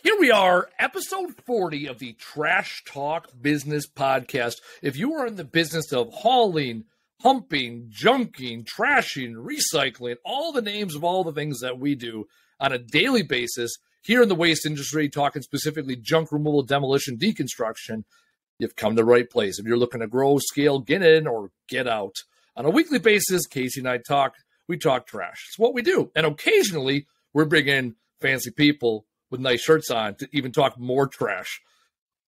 Here we are, episode 40 of the Trash Talk Business Podcast. If you are in the business of hauling, humping, junking, trashing, recycling, all the names of all the things that we do on a daily basis here in the waste industry, talking specifically junk removal, demolition, deconstruction, you've come to the right place. If you're looking to grow, scale, get in, or get out. On a weekly basis, Casey and I talk trash. It's what we do. And occasionally, we're bringing in fancy people with nice shirts on to even talk more trash.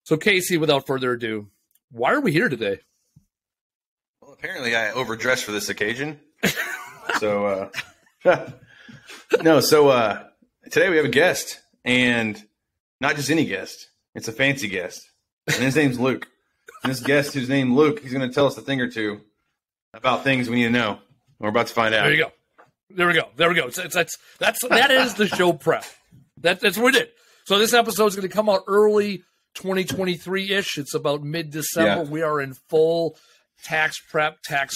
So, Casey, without further ado, why are we here today? Well, apparently I overdressed for this occasion. So today we have a guest, and not just any guest. It's a fancy guest, and his name's Luke. And this guest, whose name Luke, he's going to tell us a thing or two about things we need to know. We're about to find out. There we go. That is the show prep. That's what we did. So this episode is going to come out early 2023-ish. It's about mid-December. Yeah. We are in full tax prep, tax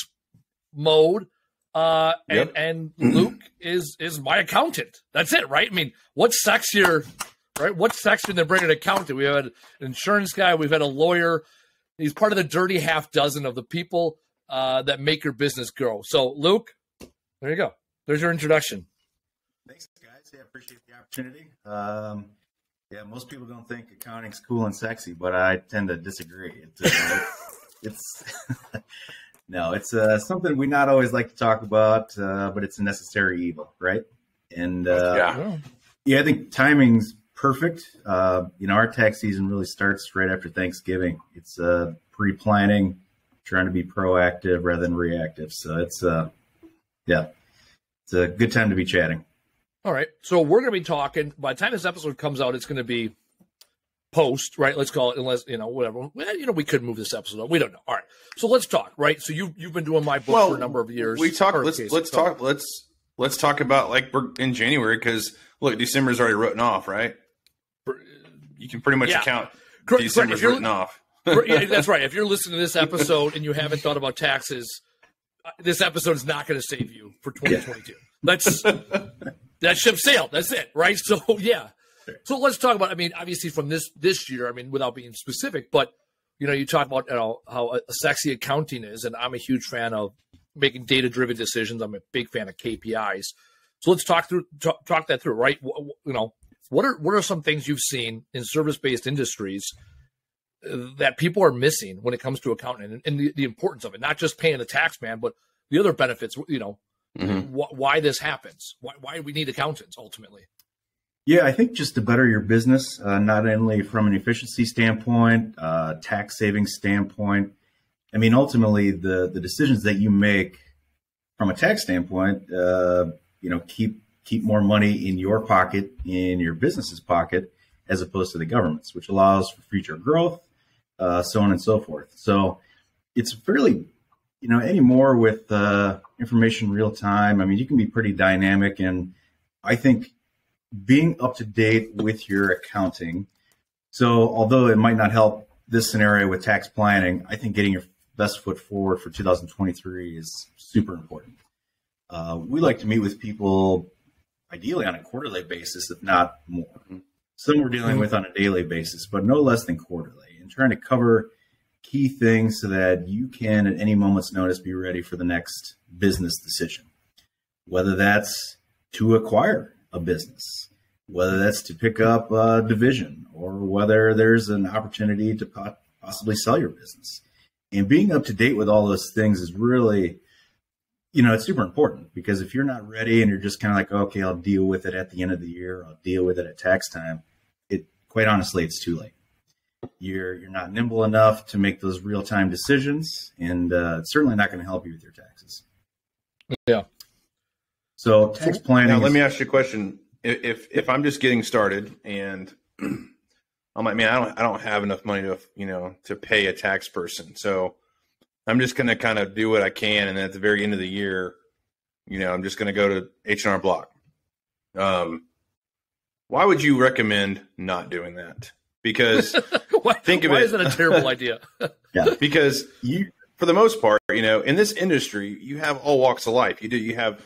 mode. And Luke is my accountant. That's it, right? I mean, what's sexier, right? What's sexier than bringing an accountant? We had an insurance guy. We've had a lawyer. He's part of the dirty half dozen of the people that make your business grow. So, Luke, there you go. There's your introduction. Thanks, guys. Yeah, appreciate the opportunity. Most people don't think accounting's cool and sexy, but I tend to disagree. It's something we not always like to talk about, but it's a necessary evil, right? And I think timing's perfect. Our tax season really starts right after Thanksgiving. It's pre-planning, trying to be proactive rather than reactive. So it's a good time to be chatting. All right. So we're going to be talking, by the time this episode comes out, it's going to be post, right? Let's call it, unless, whatever. Well, we could move this episode up. We don't know. All right. So let's talk, right? So you've been doing my book for a number of years. Let's talk about, like, we're in January, because look, December's already written off, right? You can pretty much account December's written off. Yeah, that's right. If you're listening to this episode and you haven't thought about taxes, this episode is not going to save you for 2022. That ship sailed. That's it, right? So, yeah. So let's talk about, obviously from this year, without being specific, but, you talk about how sexy accounting is, and I'm a huge fan of making data-driven decisions. I'm a big fan of KPIs. So let's talk that through, right? What are some things you've seen in service-based industries that people are missing when it comes to accounting and the importance of it, not just paying the tax man, but the other benefits, why this happens, why we need accountants ultimately. Yeah, I think just to better your business, not only from an efficiency standpoint, tax savings standpoint. Ultimately the decisions that you make from a tax standpoint, keep more money in your pocket, in your business's pocket, as opposed to the government's, which allows for future growth, so on and so forth. So it's fairly, anymore with information real time. You can be pretty dynamic, and I think being up to date with your accounting. So although it might not help this scenario with tax planning, I think getting your best foot forward for 2023 is super important. We like to meet with people ideally on a quarterly basis, if not more. Some we're dealing with on a daily basis, but no less than quarterly, and trying to cover key things so that you can, at any moment's notice, be ready for the next business decision. Whether that's to acquire a business, whether that's to pick up a division, or whether there's an opportunity to possibly sell your business. And being up to date with all those things is really, it's super important, because if you're not ready and you're just kind of like, okay, I'll deal with it at the end of the year, I'll deal with it at tax time, quite honestly, it's too late. You're not nimble enough to make those real-time decisions, and it's certainly not going to help you with your taxes. Yeah. So tax planning. Now, let me ask you a question. If I'm just getting started and I'm like, man, I don't have enough money to pay a tax person, so I'm just going to kind of do what I can, and then at the very end of the year, I'm just going to go to H&R Block. Why would you recommend not doing that? Because why is that a terrible idea? Yeah, because for the most part, in this industry, you have all walks of life. You have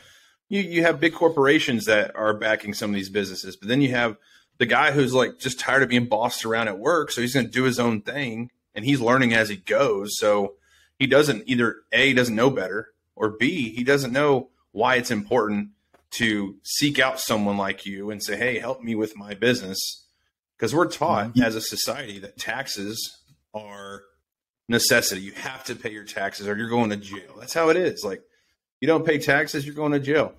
big corporations that are backing some of these businesses, but then you have the guy who's like just tired of being bossed around at work, so he's going to do his own thing, and he's learning as he goes. So he doesn't either A, he doesn't know better, or B, he doesn't know why it's important to seek out someone like you and say, hey, help me with my business. Because we're taught as a society that taxes are necessity. You have to pay your taxes or you're going to jail. That's how it is. Like, you don't pay taxes, you're going to jail.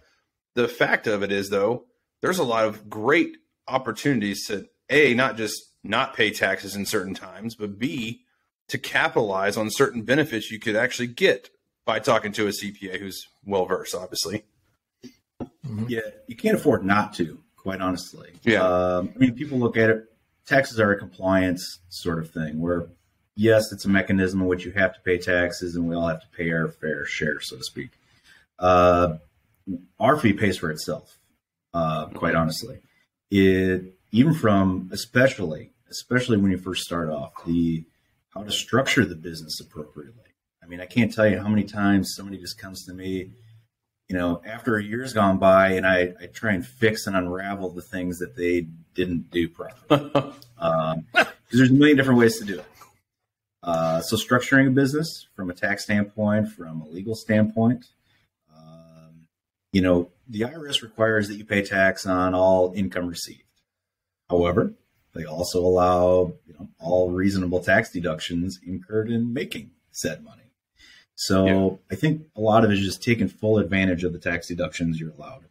The fact of it is, though, there's a lot of great opportunities to, A, not just not pay taxes in certain times, but B, to capitalize on certain benefits you could actually get by talking to a CPA who's well-versed, obviously. Yeah, you can't afford not to, quite honestly. Yeah. I mean, people look at it, taxes are a compliance sort of thing where, yes, it's a mechanism in which you have to pay taxes and we all have to pay our fair share, so to speak. Our fee pays for itself, quite honestly. Even from, especially when you first start off, how to structure the business appropriately. I mean, I can't tell you how many times somebody just comes to me, after a year's gone by, and I try and fix and unravel the things that they didn't do properly. Because there's a million different ways to do it. So structuring a business from a tax standpoint, from a legal standpoint, the IRS requires that you pay tax on all income received. However, they also allow all reasonable tax deductions incurred in making said money. So I think a lot of it is just taking full advantage of the tax deductions you're allowed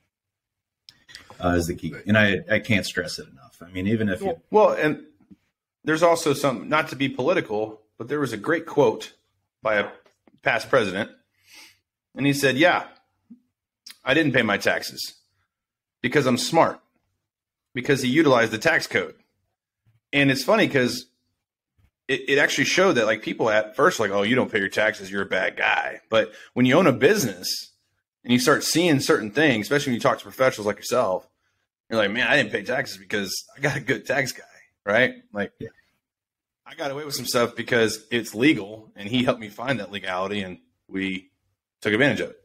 is the key. And I can't stress it enough. I mean, even if you... Well, and there's also some, not to be political, but there was a great quote by a past president. And he said, yeah, I didn't pay my taxes because I'm smart, because he utilized the tax code. And it's funny because it actually showed that like people at first like, oh, you don't pay your taxes, you're a bad guy. But when you own a business and you start seeing certain things, especially when you talk to professionals like yourself, you're like, man, I didn't pay taxes because I got a good tax guy, right? Like, I got away with some stuff because it's legal, and he helped me find that legality, and we took advantage of it.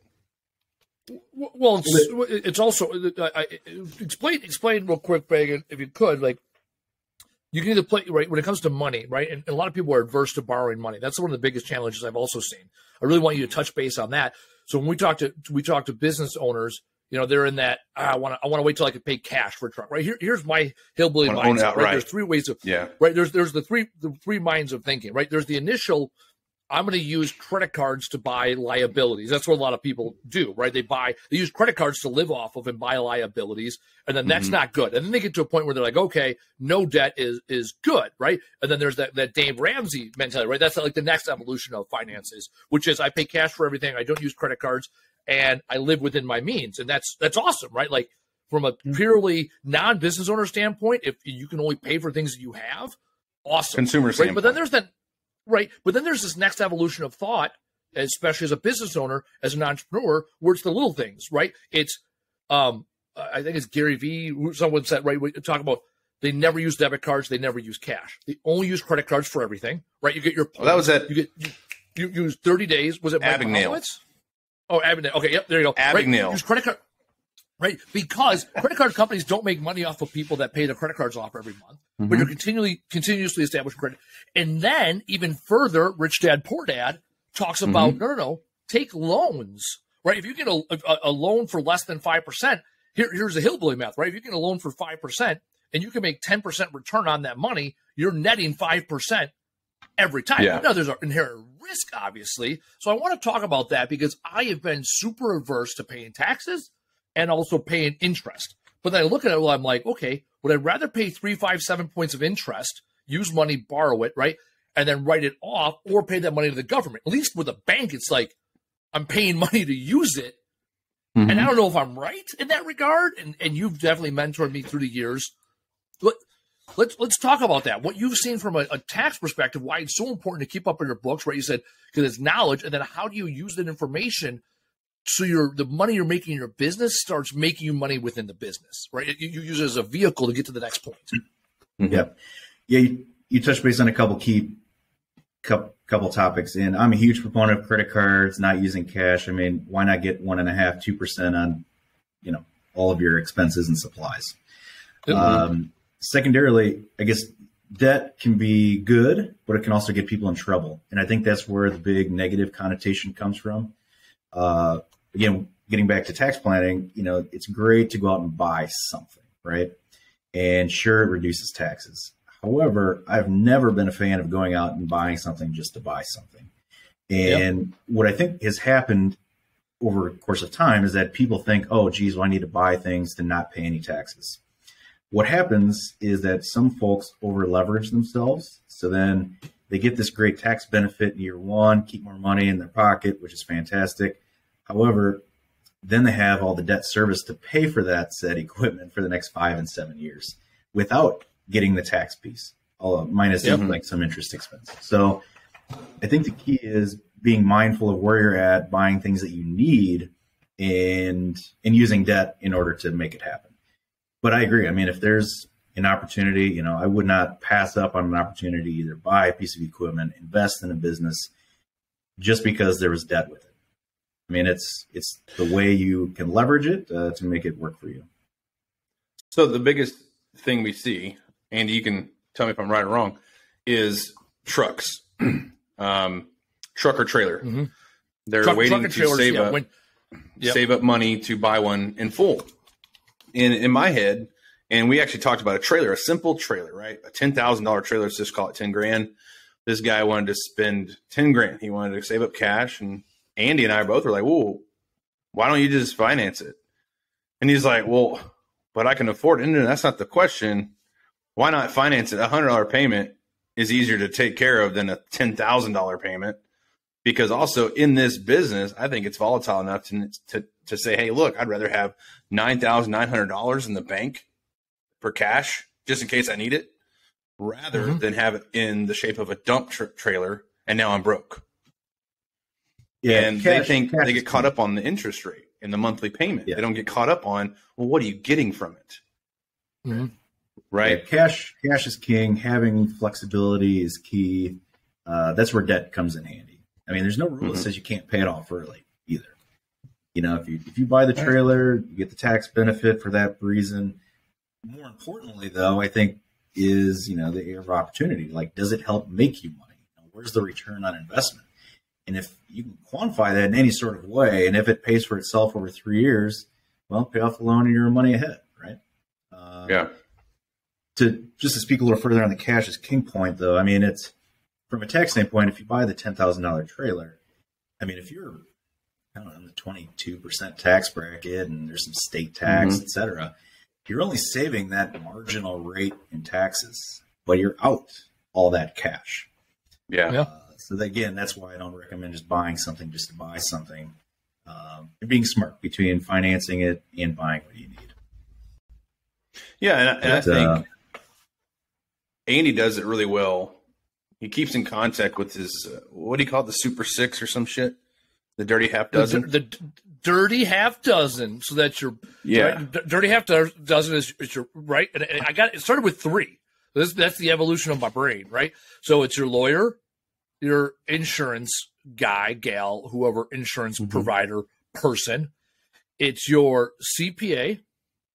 Well, it's also explain real quick, Beggins, if you could, like, you can either play, right, when it comes to money, right, and a lot of people are adverse to borrowing money. That's one of the biggest challenges I've also seen. I really want you to touch base on that. So when we talk to business owners, they're in that, I want to wait till I can pay cash for a truck, right? Here's my hillbilly mindset, right? There's three ways of, right? There's the three minds of thinking, right? There's the initial, I'm going to use credit cards to buy liabilities. That's what a lot of people do, right? They use credit cards to live off of and buy liabilities. And then that's not good. And then they get to a point where they're like, okay, no debt is good, right? And then there's that Dave Ramsey mentality, right? That's like the next evolution of finances, which is I pay cash for everything. I don't use credit cards and I live within my means. And that's awesome, right? Like from a purely non-business owner standpoint, if you can only pay for things that you have, awesome. Consumer standpoint. Right? But then there's that. Right. But then there's this next evolution of thought, especially as a business owner, as an entrepreneur, where it's the little things, right? It's, I think it's Gary Vee, someone said, right, we talk about they never use debit cards. They never use cash. They only use credit cards for everything, right? You get your, that was it. You use 30 days. Was it Mike Abagnale? Oh, Abagnale. Okay. Yep. There you go. Abagnale. Right? Use credit card. Right, because credit card companies don't make money off of people that pay their credit cards off every month, but you're continuously establishing credit. And then even further, Rich Dad Poor Dad talks about no, take loans, right? If you get a loan for less than 5%, here's the hillbilly math, right? If you get a loan for 5% and you can make 10% return on that money, you're netting 5% every time. Yeah. Now there's an inherent risk, obviously. So I want to talk about that because I have been super averse to paying taxes and also paying interest. But then I look at it, well, I'm like, okay, would I rather pay 3, 5, 7 points of interest, use money, borrow it, right? And then write it off or pay that money to the government? At least with a bank, it's like I'm paying money to use it. And I don't know if I'm right in that regard. And you've definitely mentored me through the years. Let's talk about that. What you've seen from a tax perspective, why it's so important to keep up in your books, right? You said, because it's knowledge. And then how do you use that information so the money you're making in your business starts making you money within the business, right? You use it as a vehicle to get to the next point. Yeah. You touched base on a couple couple topics, and I'm a huge proponent of credit cards, not using cash. I mean, why not get 1.5%, 2% on, all of your expenses and supplies? secondarily, I guess debt can be good, but it can also get people in trouble. And I think that's where the big negative connotation comes from. Again, getting back to tax planning, it's great to go out and buy something, right? And sure, it reduces taxes. However, I've never been a fan of going out and buying something just to buy something. And what I think has happened over the course of time is that people think, oh, geez, well, I need to buy things to not pay any taxes. What happens is that some folks over leverage themselves. So then they get this great tax benefit in year one, keep more money in their pocket, which is fantastic. However, then they have all the debt service to pay for that said equipment for the next 5 and 7 years without getting the tax piece, minus like some interest expense. So I think the key is being mindful of where you're at, buying things that you need, and using debt in order to make it happen. But I agree. I mean, if there's an opportunity, I would not pass up on an opportunity to either buy a piece of equipment, invest in a business, just because there was debt with it. I mean, it's the way you can leverage it to make it work for you. So the biggest thing we see, Andy, you can tell me if I'm right or wrong, is trucks, truck or trailer. Mm-hmm. They're waiting to save up money to buy one in full. In my head, and we actually talked about a trailer, a simple trailer, right? A $10,000 trailer, let's just call it 10 grand. This guy wanted to spend 10 grand. He wanted to save up cash, and Andy and I both were like, "Whoa, why don't you just finance it?" And he's like, "Well, but I can afford it." And that's not the question. Why not finance it? $100 payment is easier to take care of than a $10,000 payment. Because also in this business, I think it's volatile enough to say, hey, look, I'd rather have $9,900 in the bank for cash just in case I need it, rather than have it in the shape of a dump trailer and now I'm broke. Yeah, and they get caught up on the interest rate and the monthly payment. Yeah. They don't get caught up on, well, what are you getting from it? Mm-hmm. Right? Yeah, cash is king. Having flexibility is key. That's where debt comes in handy. I mean, there's no rule that says you can't pay it off early either. If you buy the trailer, you get the tax benefit for that reason. More importantly, though, I think is, the area of opportunity. Like, does it help make you money? Where's the return on investment? And if you can quantify that in any sort of way, and if it pays for itself over 3 years, well, pay off the loan and you're money ahead, right? To speak a little further on the cash is king point, though, I mean, it's from a tax standpoint, if you buy the $10,000 trailer, I mean, if you're, in the 22% tax bracket and there's some state tax, et cetera, you're only saving that marginal rate in taxes, but you're out all that cash. Yeah. So again, that's why I don't recommend just buying something just to buy something. And being smart between financing it and buying what you need. Yeah, and I think Andy does it really well. He keeps in contact with his, what do you call it, the Super Six or some shit? The dirty half dozen? The dirty half dozen. So that's your, right? Dirty half dozen is your, right? And it started with 3. That's the evolution of my brain, right? So it's your lawyer, your insurance guy, gal, whoever, insurance provider, person. It's your CPA.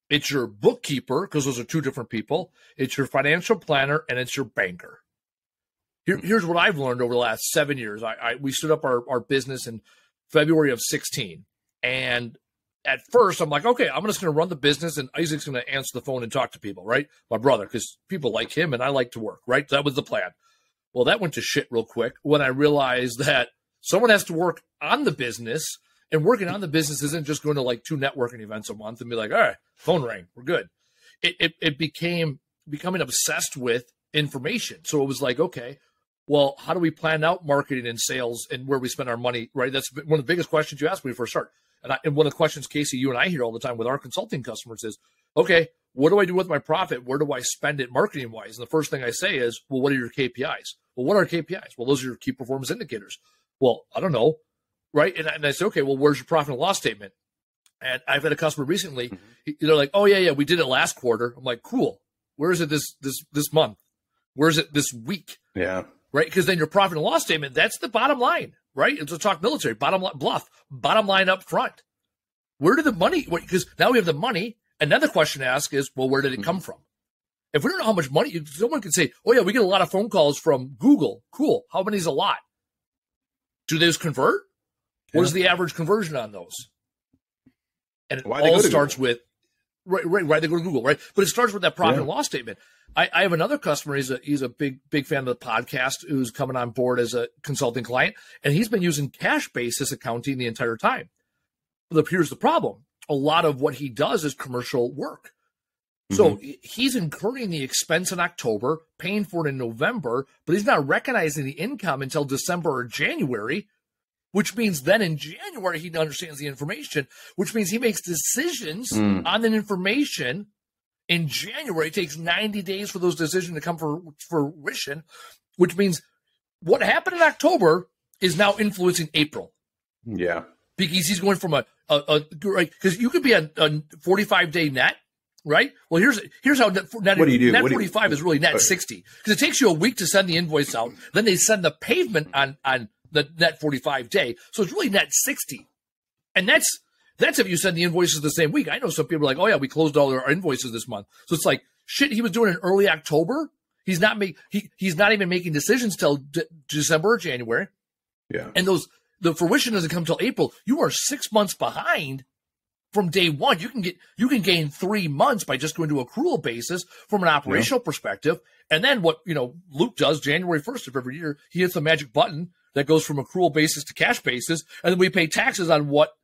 It's your bookkeeper, because those are 2 different people. It's your financial planner, and it's your banker. Here's what I've learned over the last 7 years. We stood up our business in February of 16. And at first, I'm like, okay, I'm just going to run the business, and Isaac's going to answer the phone and talk to people, right? My brother, because people like him, and I like to work, right? That was the plan. Well, that went to shit real quick when I realized that someone has to work on the business, and working on the business isn't just going to like 2 networking events a month and be like, all right, phone rang, we're good. It becoming obsessed with information. So it was like, okay, well, how do we plan out marketing and sales and where we spend our money, right? That's one of the biggest questions you ask when we first start. And one of the questions, Casey, you and I hear all the time with our consulting customers is, okay, what do I do with my profit? Where do I spend it marketing-wise? And the first thing I say is, well, what are your KPIs? Well, what are KPIs? Well, those are your key performance indicators. Well, I don't know, right? And I say, okay, well, where's your profit and loss statement? And I've had a customer recently, they're like, oh, yeah, we did it last quarter. I'm like, cool. Where is it this month? Where is it this week? Yeah. Right? Because then your profit and loss statement, that's the bottom line, right? It's a talk military, bottom line up front. Where did the money, because now we have the money. Another question to ask is, well, where did it come from? If we don't know how much money, someone could say, oh, yeah, we get a lot of phone calls from Google. Cool. How many is a lot? Do those convert? Yeah. What is the average conversion on those? And it all starts with, right, they go to Google, right? But it starts with that profit and loss statement. I have another customer. He's a big fan of the podcast who's coming on board as a consulting client, and he's been using cash basis accounting the entire time. But here's the problem. A lot of what he does is commercial work. So he's incurring the expense in October, paying for it in November, but he's not recognizing the income until December or January, which means then in January he understands the information, which means he makes decisions on that information. In January, it takes 90 days for those decisions to come for fruition, which means what happened in October is now influencing April. Yeah. Because he's going from because you could be a 45-day net, right? Well, here's how net what do you do? Net 45 is really net 60, because it takes you a week to send the invoice out. Then they send the payment on the net 45 day. So it's really net 60. And that's if you send the invoices the same week. I know some people are like, oh yeah, we closed all our invoices this month. So it's like, shit, he was doing it in early October. He's not even making decisions till December or January. Yeah. And the fruition doesn't come till April. You are 6 months behind from day one. You can gain 3 months by just going to accrual basis from an operational perspective. And then what, Luke does January 1st of every year, he hits the magic button that goes from accrual basis to cash basis. And then we pay taxes on what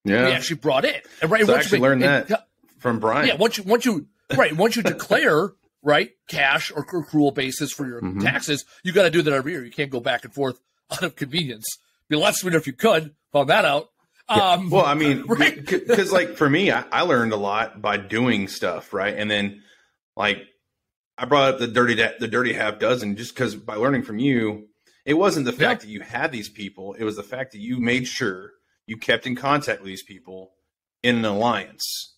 we actually brought in. And so I actually learned that from Brian. Yeah. Once you declare, right, cash or accrual basis for your taxes, you got to do that every year. You can't go back and forth out of convenience. Be a lot sweeter if you could. Found that out. Well, I mean, because like for me, I learned a lot by doing stuff, right? And then like I brought up the dirty half dozen just because by learning from you, it wasn't the fact that you had these people. It was the fact that you made sure you kept in contact with these people in an alliance.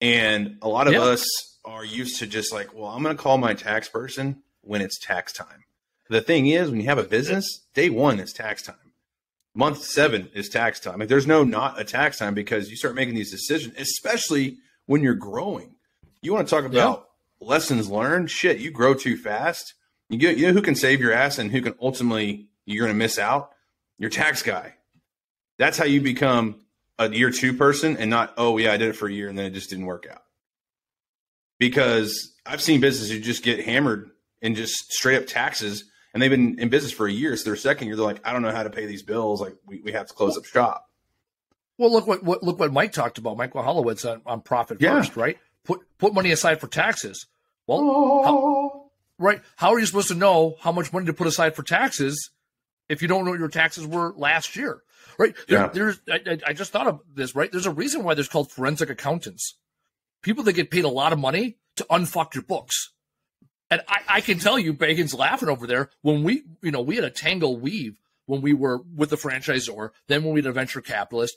And a lot of us are used to just like, well, I'm going to call my tax person when it's tax time. The thing is, when you have a business, day one is tax time. Month 7 is tax time. Like, there's not a tax time because you start making these decisions, especially when you're growing. You want to talk about lessons learned? Shit, you grow too fast. You know who can save your ass and who can ultimately you're going to miss out? Your tax guy. That's how you become a year 2 person and not, oh, yeah, I did it for a year and then it just didn't work out. Because I've seen businesses who just get hammered in just straight up taxes. And they've been in business for a year. So their second year, they're like, I don't know how to pay these bills. Like we have to close up shop. Well, look what Mike talked about. Michael Holowitz on profit first, right? Put money aside for taxes. Well, how are you supposed to know how much money to put aside for taxes if you don't know what your taxes were last year, right? I just thought of this, right? There's a reason why there's called forensic accountants. People that get paid a lot of money to unfuck your books. And I can tell you, Beggins laughing over there, when we had a tangle weave when we were with the franchisor, then when we had a venture capitalist.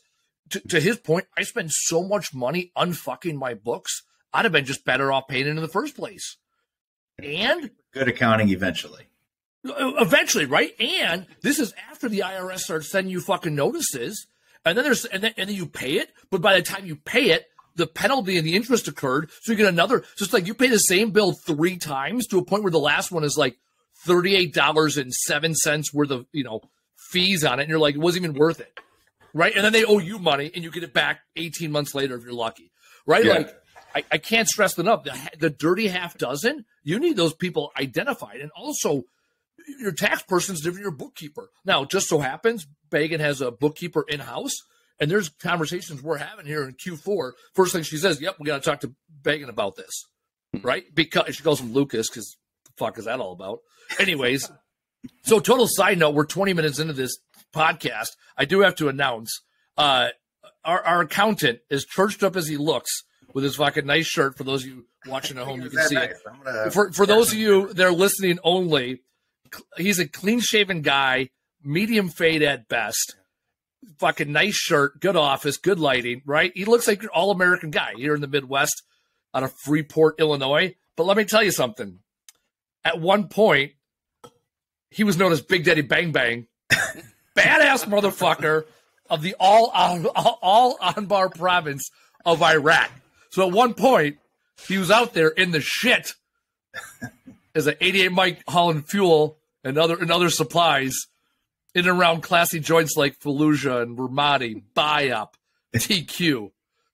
To his point, I spend so much money unfucking my books, I'd have been just better off paying it in the first place. And good accounting eventually, right? And this is after the IRS starts sending you fucking notices, and then you pay it. But by the time you pay it, the penalty and the interest occurred, so you get another. So it's like you pay the same bill 3 times to a point where the last one is like $38.07 worth of fees on it, and you're like, it wasn't even worth it, right? And then they owe you money, and you get it back 18 months later if you're lucky, right? Yeah. Like I can't stress enough, the dirty half dozen. You need those people identified, and also your tax person's different than your bookkeeper. Now, just so happens, Beggin has a bookkeeper in house. And there's conversations we're having here in Q4. First thing she says, yep, we got to talk to Beggin about this, right? Because she calls him Lucas, because the fuck is that all about? Anyways, so total side note, we're 20 minutes into this podcast. I do have to announce our accountant, as churched up as he looks, with his fucking nice shirt. For those of you watching at home, you can see it. For those of you that are listening only, he's a clean-shaven guy, medium fade at best. Fucking nice shirt, good office, good lighting, right? He looks like an all-American guy here in the Midwest out of Freeport, Illinois. But let me tell you something. At one point, he was known as Big Daddy Bang Bang, badass motherfucker of the all Anbar province of Iraq. So at one point, he was out there in the shit as an 88 Mike hauling fuel and other supplies in and around classy joints like Fallujah and Ramadi, Biop, TQ.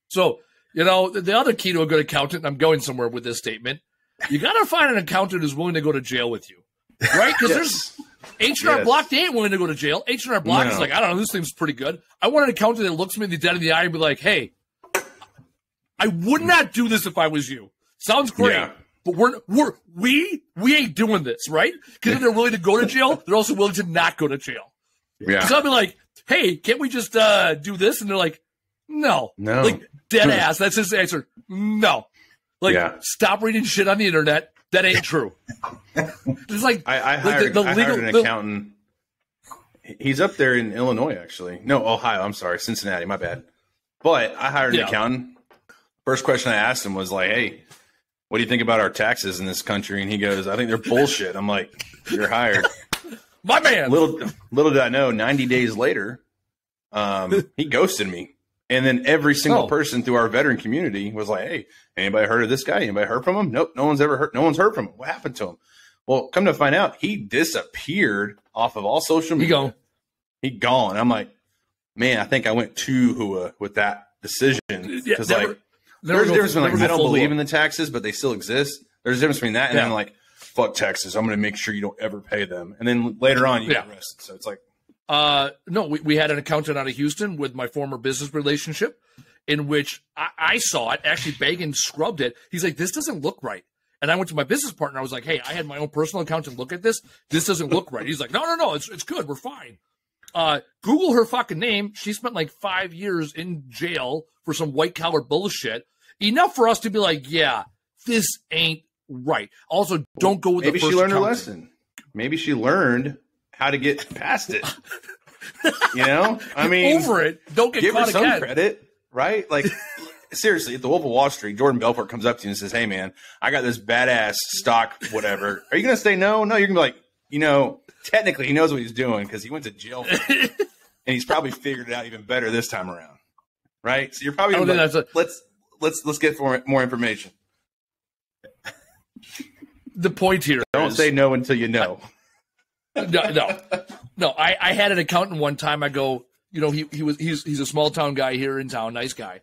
So, the other key to a good accountant, and I'm going somewhere with this statement, you got to find an accountant who's willing to go to jail with you, right? Because there's H&R Block, they ain't willing to go to jail. H&R Block is like, I don't know, this seems pretty good. I want an accountant that looks me dead in the eye and be like, hey, I would not do this if I was you. Sounds great, but we ain't doing this, right? Because if they're willing to go to jail, they're also willing to not go to jail. Yeah. Because I'll be like, hey, can't we just do this? And they're like, no. Like, dead ass. That's his answer. No. Like, stop reading shit on the internet. That ain't true. It's like I hired an accountant. He's up there in Illinois, actually. No, Ohio. I'm sorry, Cincinnati. My bad. But I hired an accountant. First question I asked him was like, "Hey, what do you think about our taxes in this country?" And he goes, "I think they're bullshit." I'm like, "You're hired." My man. Little did I know, 90 days later, he ghosted me. And then every single person through our veteran community was like, "Hey, anybody heard of this guy? Anybody heard from him?" Nope, no one's heard from him. What happened to him? Well, come to find out, he disappeared off of all social media. He gone. I'm like, man, I think I went too hua with that decision. Because there's a difference between I don't believe in the taxes, but they still exist. There's a difference between that and then like, fuck taxes. I'm going to make sure you don't ever pay them. And then later on, you get arrested. So it's like, no, we had an accountant out of Houston with my former business relationship in which I saw it. Actually, Beggins scrubbed it. He's like, this doesn't look right. And I went to my business partner. I was like, hey, I had my own personal accountant look at this. This doesn't look right. He's like, no, it's good. We're fine. Google her fucking name. She spent like 5 years in jail for some white collar bullshit. Enough for us to be like, yeah, this ain't right. Also, don't go with the first maybe she learned accountant. her lesson. Maybe she learned how to get past it. I mean, over it. Don't get give caught her some again. credit, right? Like, seriously, at the Wolf of Wall Street, Jordan Belfort comes up to you and says, "Hey, man, I got this badass stock, whatever." Are you going to say no? No, you're going to be like, technically he knows what he's doing because he went to jail for it, and he's probably figured it out even better this time around, right? So you're probably gonna be like, let's get more information. The point here Don't say no until you know. No. I had an accountant one time. I go, he's a small town guy here in town, nice guy.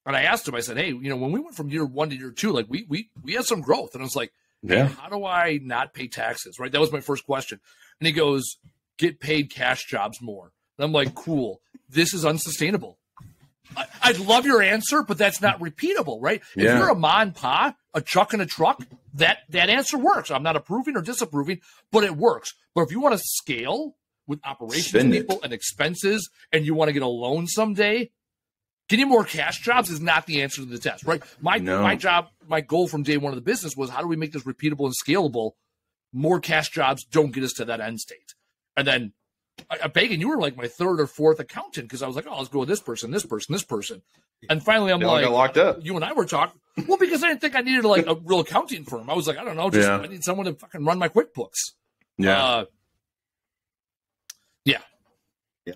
And I asked him, I said, hey, when we went from year 1 to year 2, like we had some growth. And I was like, hey, how do I not pay taxes? Right. That was my first question. And he goes, get paid cash jobs more. And I'm like, cool. This is unsustainable. I'd love your answer, but that's not repeatable, right? If you're a ma and pa, a chuck in a truck, that answer works. I'm not approving or disapproving, but it works. But if you want to scale with operations people and expenses, and you want to get a loan someday, getting more cash jobs is not the answer to the test, right? My job, my goal from day one of the business was, how do we make this repeatable and scalable? More cash jobs don't get us to that end state. And then Beggins, you were like my third or fourth accountant because I was like, oh, let's go with this person. And finally, I'm like, got locked up. You and I were talking. Well, because I didn't think I needed like a real accounting firm. I was like, I don't know, I need someone to fucking run my QuickBooks. Yeah.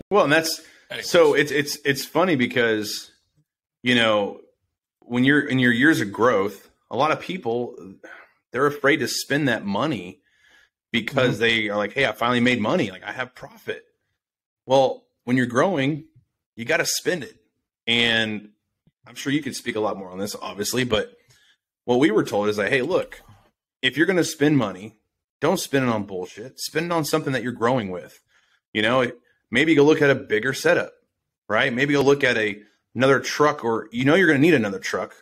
Well, and that's so it's funny because when you're in your years of growth, a lot of people, they're afraid to spend that money because they are like, hey, I finally made money. Like, I have profit. Well, when you're growing, you got to spend it. And I'm sure you could speak a lot more on this, obviously. But what we were told is like, hey, look, if you're going to spend money, don't spend it on bullshit. Spend it on something that you're growing with. Maybe go look at a bigger setup, right? Maybe go look at another truck, or you're going to need another truck,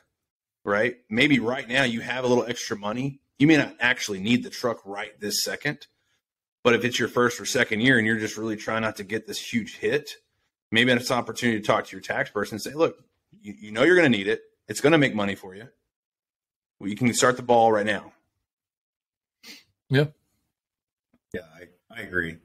right? Maybe right now you have a little extra money. You may not actually need the truck right this second, but if it's your first or second year and you're just really trying not to get this huge hit, maybe it's an opportunity to talk to your tax person and say, look, you're going to need it. It's going to make money for you. Well, you can start the ball right now. Yeah. Yeah, I agree.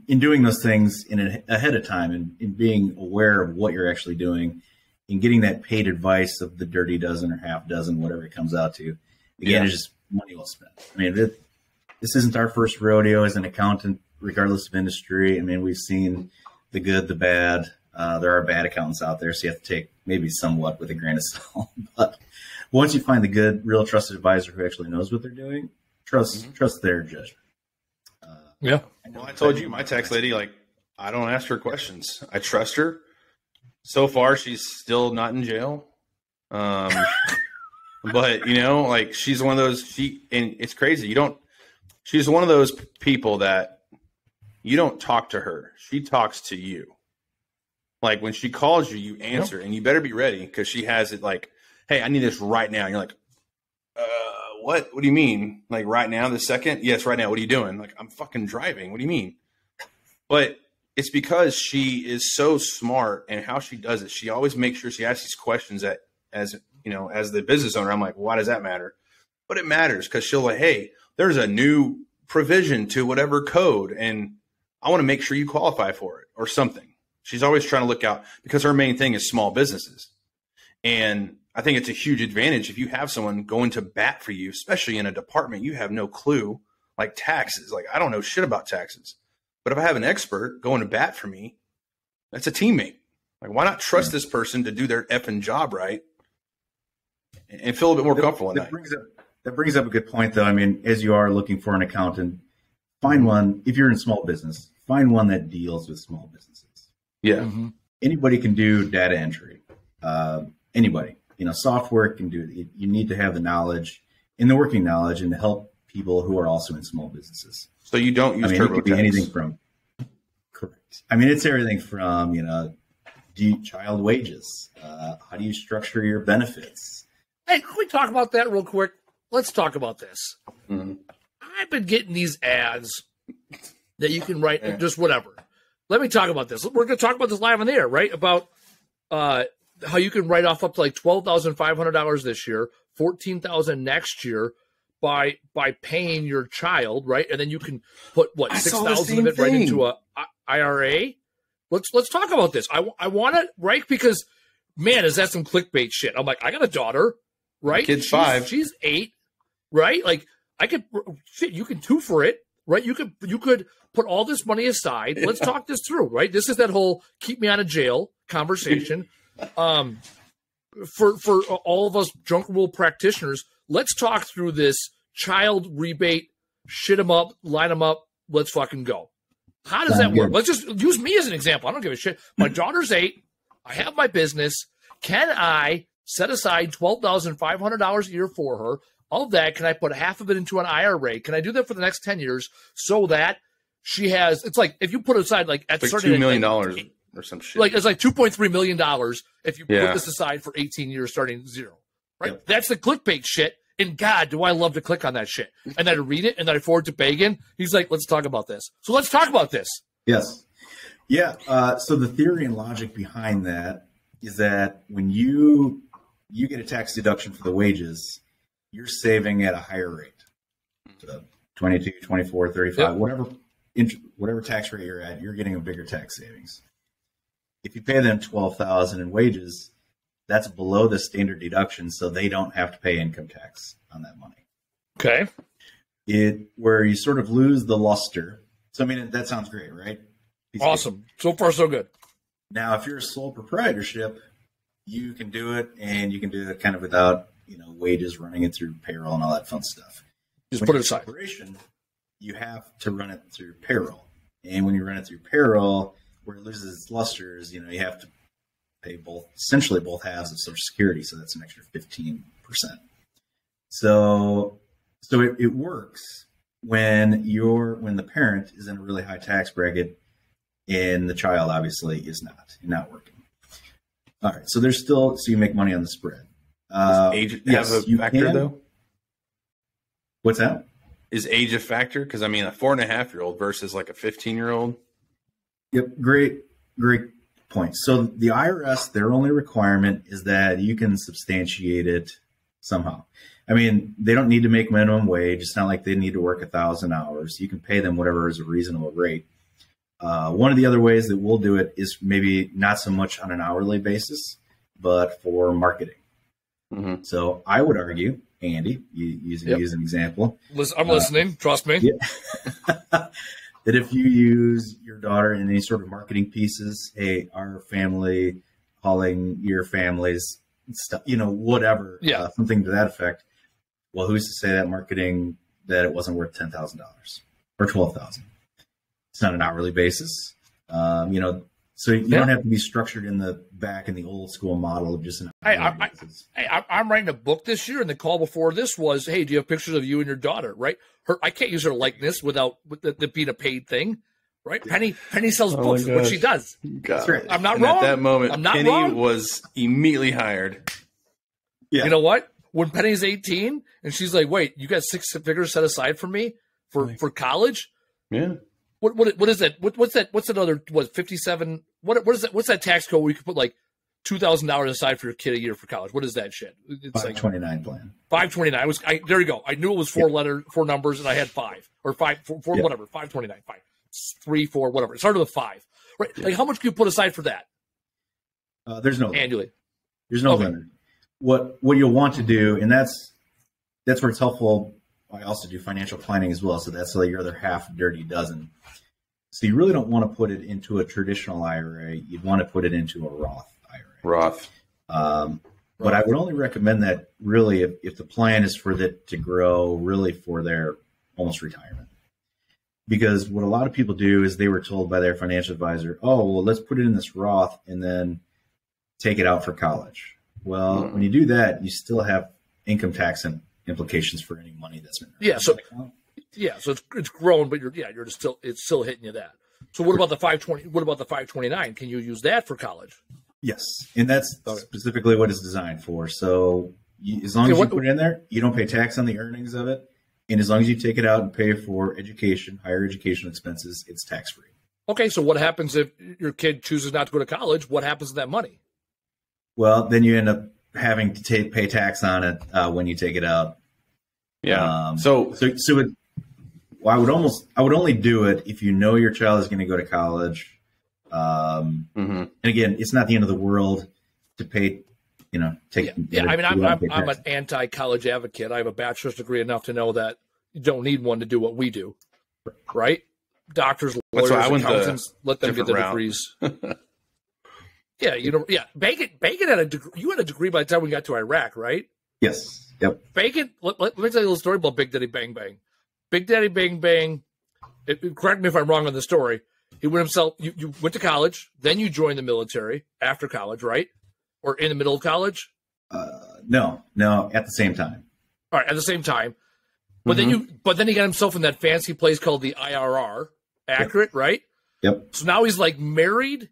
In doing those things ahead of time and in being aware of what you're actually doing and getting that paid advice of the dirty dozen or half dozen, whatever it comes out to, again, it's just money well spent. I mean, this isn't our first rodeo as an accountant, regardless of industry. I mean, we've seen the good, the bad. There are bad accountants out there, so you have to take maybe somewhat with a grain of salt. But once you find the good, real trusted advisor who actually knows what they're doing, trust their judgment. Yeah. Well, I told you, my tax lady, like, I don't ask her questions. I trust her. So far, she's still not in jail. But you know, like, she's one of those. And it's crazy. She's one of those people that you don't talk to her. She talks to you. Like, when she calls you, you answer, and you better be ready because she has it like, hey, I need this right now. And you're like, what? What do you mean? Like, right now, this second? Yes, right now. What are you doing? Like, I'm fucking driving. What do you mean? But it's because she is so smart, and how she does it, she always makes sure she asks these questions that, as you know, as the business owner, I'm like, why does that matter? But it matters because she'll like, hey, there's a new provision to whatever code, and I want to make sure you qualify for it or something. She's always trying to look out because her main thing is small businesses. And I think it's a huge advantage if you have someone going to bat for you, especially in a department you have no clue, like taxes. Like, I don't know shit about taxes. But if I have an expert going to bat for me, that's a teammate. Like, why not trust this person to do their effing job right and feel a bit more comfortable in that? That brings up a good point, though. I mean, as you are looking for an accountant, find one. If you're in small business, find one that deals with small businesses. Yeah. Mm-hmm. Anybody can do data entry. Anybody. You know, software can do it. You need to have the knowledge and the working knowledge and to help people who are also in small businesses. So you don't use TurboTax? It could be anything from, correct. I mean, it's everything from, you know, child wages. How do you structure your benefits? Hey, can we talk about that real quick? Let's talk about this. Mm-hmm. I've been getting these ads that you can write, just whatever. Let me talk about this. We're going to talk about this live on the air, right? About how you can write off up to like $12,500 this year, $14,000 next year by paying your child, right? And then you can put what $6,000 of it right into a IRA. Let's talk about this. I want to, right? Because man, is that some clickbait shit? I'm like, I got a daughter, right? Kid's 5. She's 8, right? Like, I could shit. You can 2 for it, right? You could put all this money aside. Let's talk this through, right? This is that whole keep me out of jail conversation. For all of us junk rule practitioners, let's talk through this child rebate, shit them up, line them up. Let's fucking go. How does that work? Let's just use me as an example. I don't give a shit. My daughter's 8. I have my business. Can I set aside $12,500 a year for her? Of that, can I put half of it into an IRA? Can I do that for the next 10 years so that she has, it's like if you put aside like at like starting $2 million or some shit. Like it's like $2.3 million if you put this aside for 18 years starting 0. Right? Yep. That's the clickbait shit. And God, do I love to click on that shit. And then I read it and then I forward to Beggins. He's like, let's talk about this. So let's talk about this. Yes. Yeah. So the theory and logic behind that is that when you get a tax deduction for the wages, you're saving at a higher rate. So 22, 24, 35, whatever tax rate you're at, you're getting a bigger tax savings. If you pay them $12,000 in wages, that's below the standard deduction, so they don't have to pay income tax on that money. Okay. Where you sort of lose the luster. So, I mean, that sounds great, right? Awesome. So far, so good. Now, if you're a sole proprietorship, you can do it, and you can do it kind of without, wages running it through payroll and all that fun stuff. Just put it aside. You have to run it through payroll. And when you run it through payroll, where it loses its luster is, you have to pay essentially both halves of Social Security. So that's an extra 15%. So it works when the parent is in a really high tax bracket and the child obviously is not working. All right. So so you make money on the spread. Does age have a factor though? What's that? Is age a factor? Because I mean, a 4.5-year-old versus like a 15-year-old. Yep, great point. So the IRS, their only requirement is that you can substantiate it somehow. I mean, they don't need to make minimum wage. It's not like they need to work 1,000 hours. You can pay them whatever is a reasonable rate. One of the other ways that we'll do it is maybe not so much on an hourly basis, but for marketing. Mm-hmm. So I would argue, Andy, using you as an example. I'm listening. Trust me. Yeah. That if you use your daughter in any sort of marketing pieces, hey, our family, calling your family's stuff, whatever, something to that effect. Well, who's to say that marketing that it wasn't worth $10,000 or $12,000? It's not an hourly basis, so you don't have to be structured in the old school model of just an hourly basis. I'm writing a book this year, and the call before this was, hey, do you have pictures of you and your daughter? Right? I can't use her likeness without it being a paid thing. Right? Penny sells books. What she does. That's right. I'm not wrong. At that moment, I'm not Penny wrong. was immediately hired. You know what? When Penny's 18 and she's like, wait, you got 6 figures set aside for me for college? Yeah. What is that? What's that? What's another? 57? What is that? What's that tax code where you can put like $2,000 aside for your kid a year for college? What is that shit? It's 529 plan. 529. There you go. I knew it was 4 numbers, and I had 5 or 5, 4 whatever. 529. 5, 3, 4, whatever. It started with 5. Right? Yeah. Like how much can you put aside for that? There's no annually. There's no limit. What you'll want to do, and that's where it's helpful. I also do financial planning as well, so that's like your other half dirty dozen. So you really don't want to put it into a traditional IRA. You'd want to put it into a Roth IRA. But I would only recommend that really if the plan is for that to grow really for their almost retirement. Because what a lot of people do is they were told by their financial advisor, oh, well, let's put it in this Roth and then take it out for college. Well, when you do that, you still have income tax and implications for any money that's been earned. So it's grown, but it's still hitting you that. So what about the 520? What about the 529? Can you use that for college? Yes, and that's specifically what it's designed for. So as long as you put it in there, you don't pay tax on the earnings of it, and as long as you take it out and pay for education, higher education expenses, it's tax free. Okay, so what happens if your kid chooses not to go to college? What happens to that money? Well, then you end up having to pay tax on it when you take it out. Yeah. I would only do it if you know your child is going to go to college. And again, it's not the end of the world to pay. I'm an anti-college advocate. I have a bachelor's degree enough to know that you don't need one to do what we do, right? Doctors, lawyers, accountants, let them get their degrees. Bacon had a degree. You had a degree by the time we got to Iraq, right? Yes. Yep. Bacon. Let me tell you a little story about Big Daddy Bang Bang. Big Daddy Bang Bang. Correct me if I'm wrong on the story. He went himself. You went to college, then you joined the military after college, right? Or in the middle of college? No, at the same time. All right, at the same time. But then he got himself in that fancy place called the IRR. Accurate, right? Yep. So now he's like married.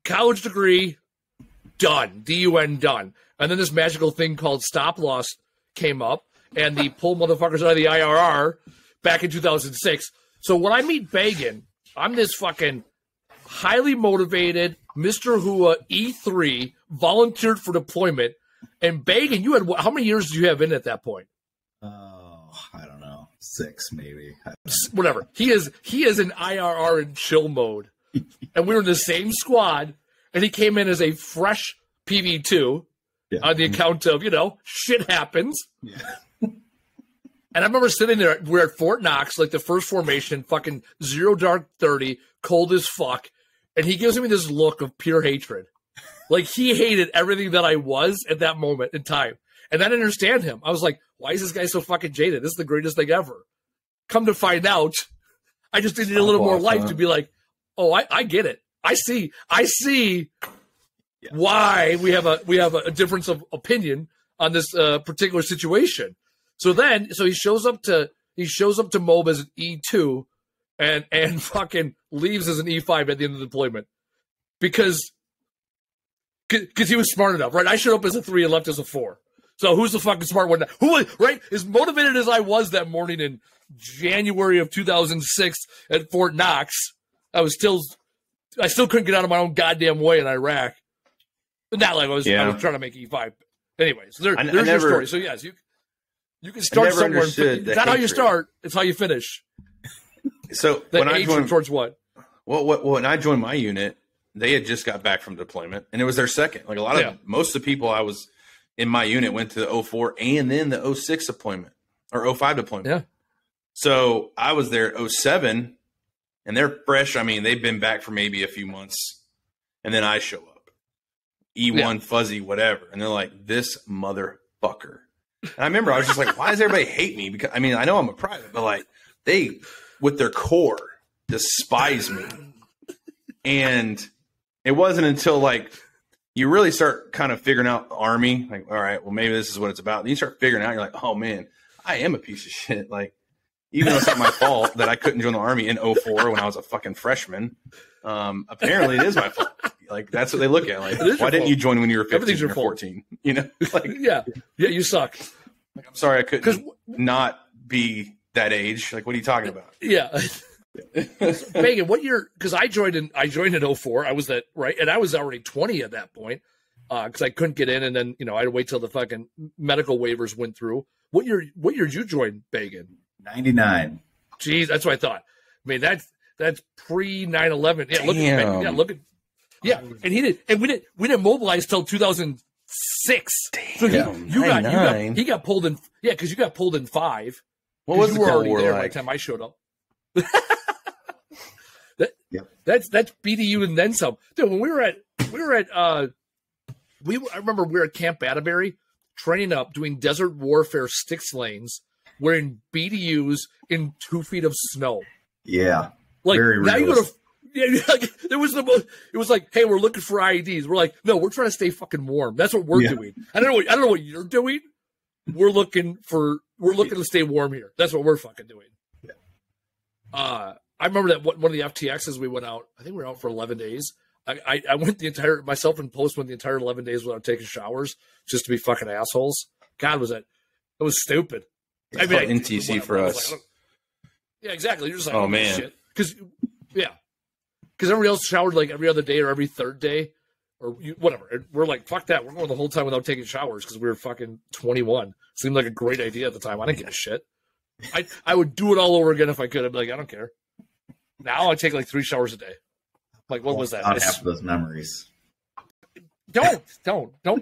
College degree, done. DUN, done. And then this magical thing called stop loss came up, and they pulled motherfuckers out of the IRR back in 2006. So when I meet Beggin, I'm this fucking highly motivated Mr. Hua E3, volunteered for deployment. And Beggin, you had how many years did you have in at that point? Oh, I don't know. 6 maybe. Whatever. He is in IRR and chill mode. And we were in the same squad, and he came in as a fresh PV2 on the account of, shit happens. Yeah. And I remember sitting there, we're at Fort Knox, like the first formation, fucking 0 dark 30, cold as fuck. And he gives me this look of pure hatred. Like he hated everything that I was at that moment in time. And I didn't understand him. I was like, why is this guy so fucking jaded? This is the greatest thing ever. Come to find out, I just needed a little more life to be like, oh, I get it. I see why we have a difference of opinion on this particular situation. So he shows up to MOB as an E2 and fucking leaves as an E5 at the end of the deployment because he was smart enough, right? I showed up as a 3 and left as a 4. So who's the fucking smart one? Right? As motivated as I was that morning in January of 2006 at Fort Knox, I still couldn't get out of my own goddamn way in Iraq. Not like I was trying to make E5. Anyways, there's your story. So yes, you can start somewhere. It's not how you start; it's how you finish. So when I joined, towards what? Well, when I joined my unit, they had just got back from deployment, and it was their second. Like most of the people I was in my unit went to the 04 and then the 06 deployment or 05 deployment. Yeah. So I was there at 07, and they're fresh. I mean, they've been back for maybe a few months, and then I show up. E1 fuzzy, whatever. And they're like, this motherfucker. And I remember I was just like, why does everybody hate me? Because I mean, I know I'm a private, but like they, with their core, despise me. And it wasn't until like you really start kind of figuring out the Army, like, all right, well, maybe this is what it's about. And you start figuring out, you're like, oh man, I am a piece of shit. Like, even though it's not my fault that I couldn't join the Army in 04 when I was a fucking freshman, apparently it is my fault. Like, that's what they look at. Like, why didn't you join when you were 15 or 14? You know, like, yeah, you suck. Like, I'm sorry I couldn't not be that age. Like, what are you talking about? Yeah. Megan, what year? Because I joined in 04. I was that right, and I was already 20 at that point because I couldn't get in, and then I had to wait till the fucking medical waivers went through. What year did you join Beggin? 99. Jeez, that's what I thought. I mean, that's pre 9/11. Yeah, look at and we didn't mobilize till 2006. So he got pulled in. Yeah, because you got pulled in 5. What was you the were already War there like? by the time I showed up. That's BDU and then some. Dude, when I remember we were at Camp Atterbury training up, doing desert warfare sticks lanes, wearing BDUs in 2 feet of snow. Yeah. Like very now you realistic. like, it was like, hey, we're looking for IEDs. We're like, no, we're trying to stay fucking warm. That's what we're doing. I don't know what you're doing. We're looking to stay warm here. That's what we're fucking doing. Yeah. I remember that one of the FTXs we went out. I think we were out for 11 days. I went myself and Post went the entire 11 days without taking showers just to be fucking assholes. God, it was stupid. I mean, NTC for us. Like, yeah, exactly. You're just like, oh man, shit. Because everybody else showered like every other day or every third day or whatever. And we're like, fuck that. We're going the whole time without taking showers because we were fucking 21. Seemed like a great idea at the time. I didn't give a shit. I would do it all over again if I could. I'd be like, I don't care. Now I take like 3 showers a day. Like, what was that? Not half of those memories. Don't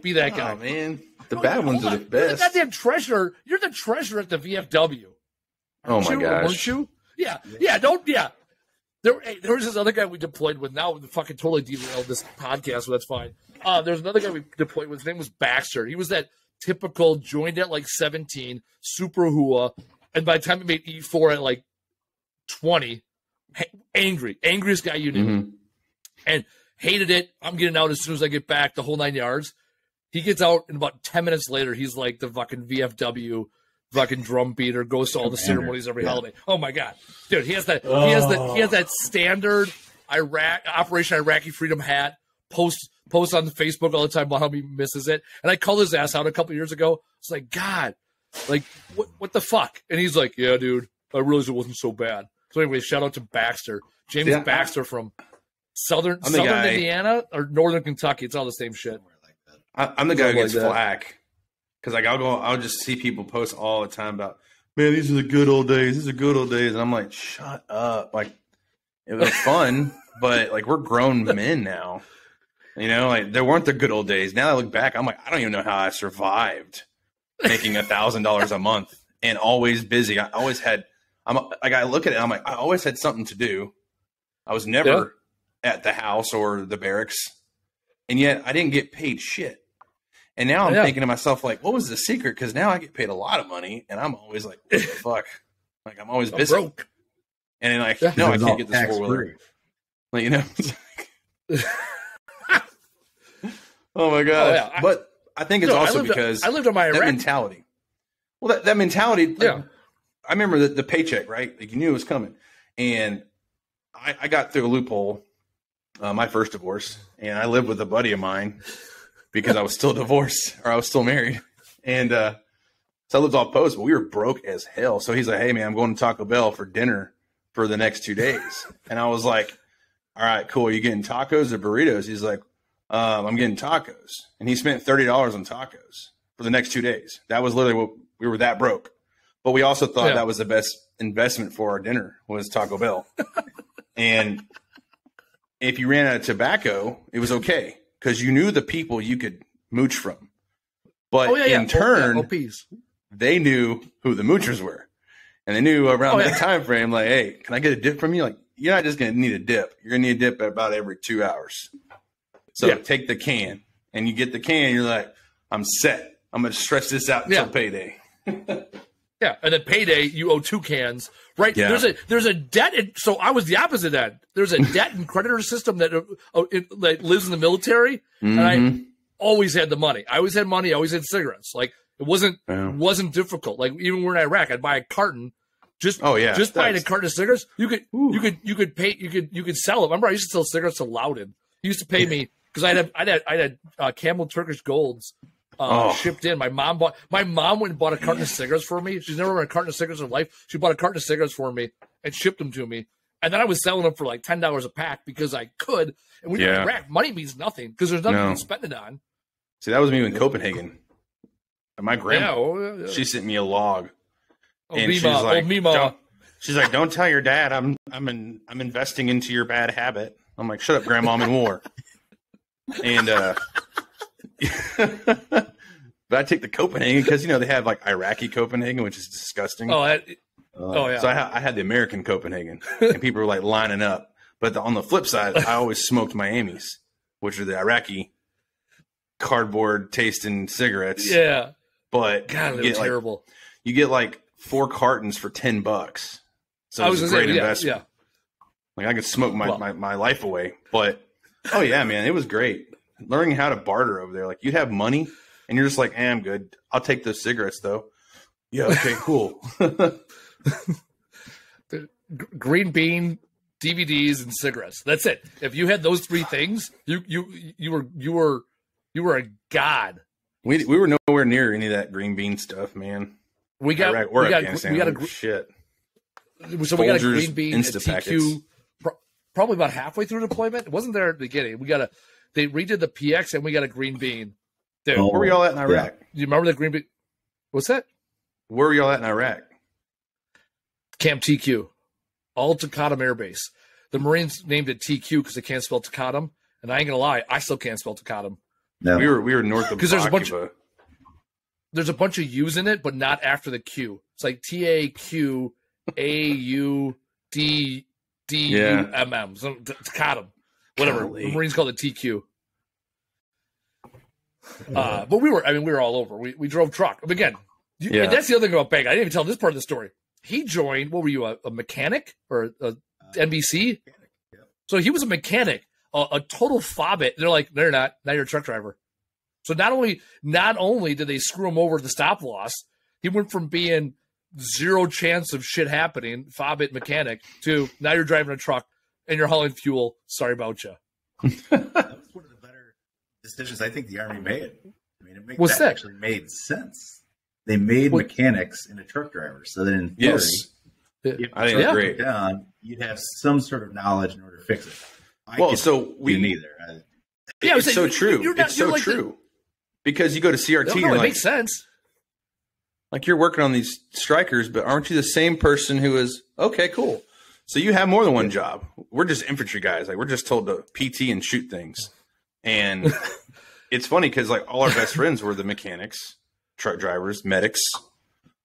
be that guy. Oh, man. The bad ones are the best. You're the goddamn treasurer. You're the treasurer at the VFW. Oh my gosh. Weren't you? Yeah. There was this other guy we deployed with. Now we fucking totally derailed this podcast, but that's fine. There's another guy we deployed with. His name was Baxter. He was that typical joined at like 17, super hua, and by the time he made E4 at like 20, angriest guy you knew, and hated it. I'm getting out as soon as I get back, the whole 9 yards. He gets out, and about 10 minutes later, he's like the fucking VFW fucking drum beater, goes to all the ceremonies every holiday. Oh my god, dude, he has that. He has that standard Operation Iraqi Freedom hat. Posts on the Facebook all the time about how he misses it. And I called his ass out a couple of years ago. It's like, God, like what the fuck? And he's like, yeah, dude, I realized it wasn't so bad. So anyway, shout out to Baxter, James Baxter from Southern Indiana or Northern Kentucky. It's all the same shit. I'm the guy who gets flack because like I'll just see people post all the time about, man, these are the good old days. These are good old days, and I'm like, shut up. Like it was fun, but like we're grown men now. You know, like there weren't the good old days. Now I look back, I'm like, I don't even know how I survived making $1,000 a month and always busy. I always had. I look at it, I'm like, I always had something to do. I was never at the house or the barracks, and yet I didn't get paid shit. And now I'm thinking to myself, like, what was the secret? Because now I get paid a lot of money, and I'm always like, what the fuck? Like, I'm always busy. Broke. And then, like, no, I can't get this 4-wheeler. Like, you know? Oh, my gosh. But I think it's also because I lived on my that mentality. Well, that mentality, like, I remember the paycheck, right? Like, you knew it was coming. And I got through a loophole, my first divorce, and I lived with a buddy of mine because I was still divorced or I was still married. And so I lived off post, but we were broke as hell. So he's like, hey, man, I'm going to Taco Bell for dinner for the next 2 days. And I was like, all right, cool. Are you getting tacos or burritos? He's like, I'm getting tacos. And he spent $30 on tacos for the next 2 days. That was literally what we were that broke. But we also thought that was the best investment for our dinner was Taco Bell. And if you ran out of tobacco, it was okay because you knew the people you could mooch from. But in turn, they knew who the moochers were. And they knew around that time frame, like, hey, can I get a dip from you? Like, you're not just going to need a dip. You're going to need a dip about every 2 hours. So take the can. and you get the can, you're like, I'm set. I'm going to stretch this out until payday. Yeah, and then payday, you owe 2 cans, right? Yeah. There's a debt. So I was the opposite end. There's a debt and creditor system that lives in the military, and I always had the money. I always had money. I always had cigarettes. Like it wasn't difficult. Like even when in Iraq, I'd buy a carton. Just buying a carton of cigarettes, you could sell it. Remember, I used to sell cigarettes to Loudon. He used to pay me because I had Camel Turkish Golds. Shipped in. My mom went and bought a carton of cigarettes for me. She's never bought a carton of cigarettes in her life. She bought a carton of cigarettes for me and shipped them to me. And then I was selling them for like $10 a pack because I could. And when you're in Iraq, money means nothing because there's nothing to spend it on. See, that was me in Copenhagen. And my grandma, she sent me a log. And she's like, don't tell your dad I'm investing into your bad habit. I'm like, shut up, Grandma, I'm in war. And but I take the Copenhagen because they have like Iraqi Copenhagen, which is disgusting. Yeah. So I had the American Copenhagen, and people were like lining up. But on the flip side, I always smoked Miamis, which are the Iraqi cardboard tasting cigarettes. Yeah, but God, they're terrible. You get like 4 cartons for $10, so it's a great investment. Yeah. Like I could smoke my life away, but man, it was great. Learning how to barter over there. Like you have money and you're just like, I'm good. I'll take those cigarettes though. Yeah. Okay, cool. Green bean, DVDs, and cigarettes. That's it. If you had those 3 things, you were a god. We were nowhere near any of that green bean stuff, man. We got a shit. So we got a green bean at TQ probably about halfway through deployment. It wasn't there at the beginning. They redid the PX and we got a green bean. Dude, where were y'all at in Iraq? Do you remember the green bean? What's that? Where were y'all at in Iraq? Camp TQ, all Taqadum Air Base. The Marines named it TQ because they can't spell Taqadum, and I ain't gonna lie, I still can't spell Taqadum. No. We were north of because there's a bunch of U's in it, but not after the Q. It's like TAQAUDDUMM. So Taqadum. Whatever. Golly. The Marines called it TQ. But we were all over. We drove truck. But again, and that's the other thing about Beg. I didn't even tell this part of the story. He joined, what were you, a mechanic or a NBC? Yeah. So he was a mechanic, a total fobbit. They're like, they're not. Now you're a truck driver. So not only did they screw him over the stop loss, he went from being 0 chance of shit happening, fobbit mechanic, to now you're driving a truck and you're hauling fuel. Sorry about you. That was one of the better decisions I think the Army made. I mean, that actually made sense. They made mechanics into truck drivers, so that in theory, I think it's great. You'd have some sort of knowledge in order to fix it. Neither. It's so true. It's so true. Because you go to CRT, it makes sense. Like you're working on these strikers, but aren't you the same person who is okay? Cool. So you have more than one job. We're just infantry guys. Like we're just told to PT and shoot things. And it's funny because like all our best friends were the mechanics, truck drivers, medics,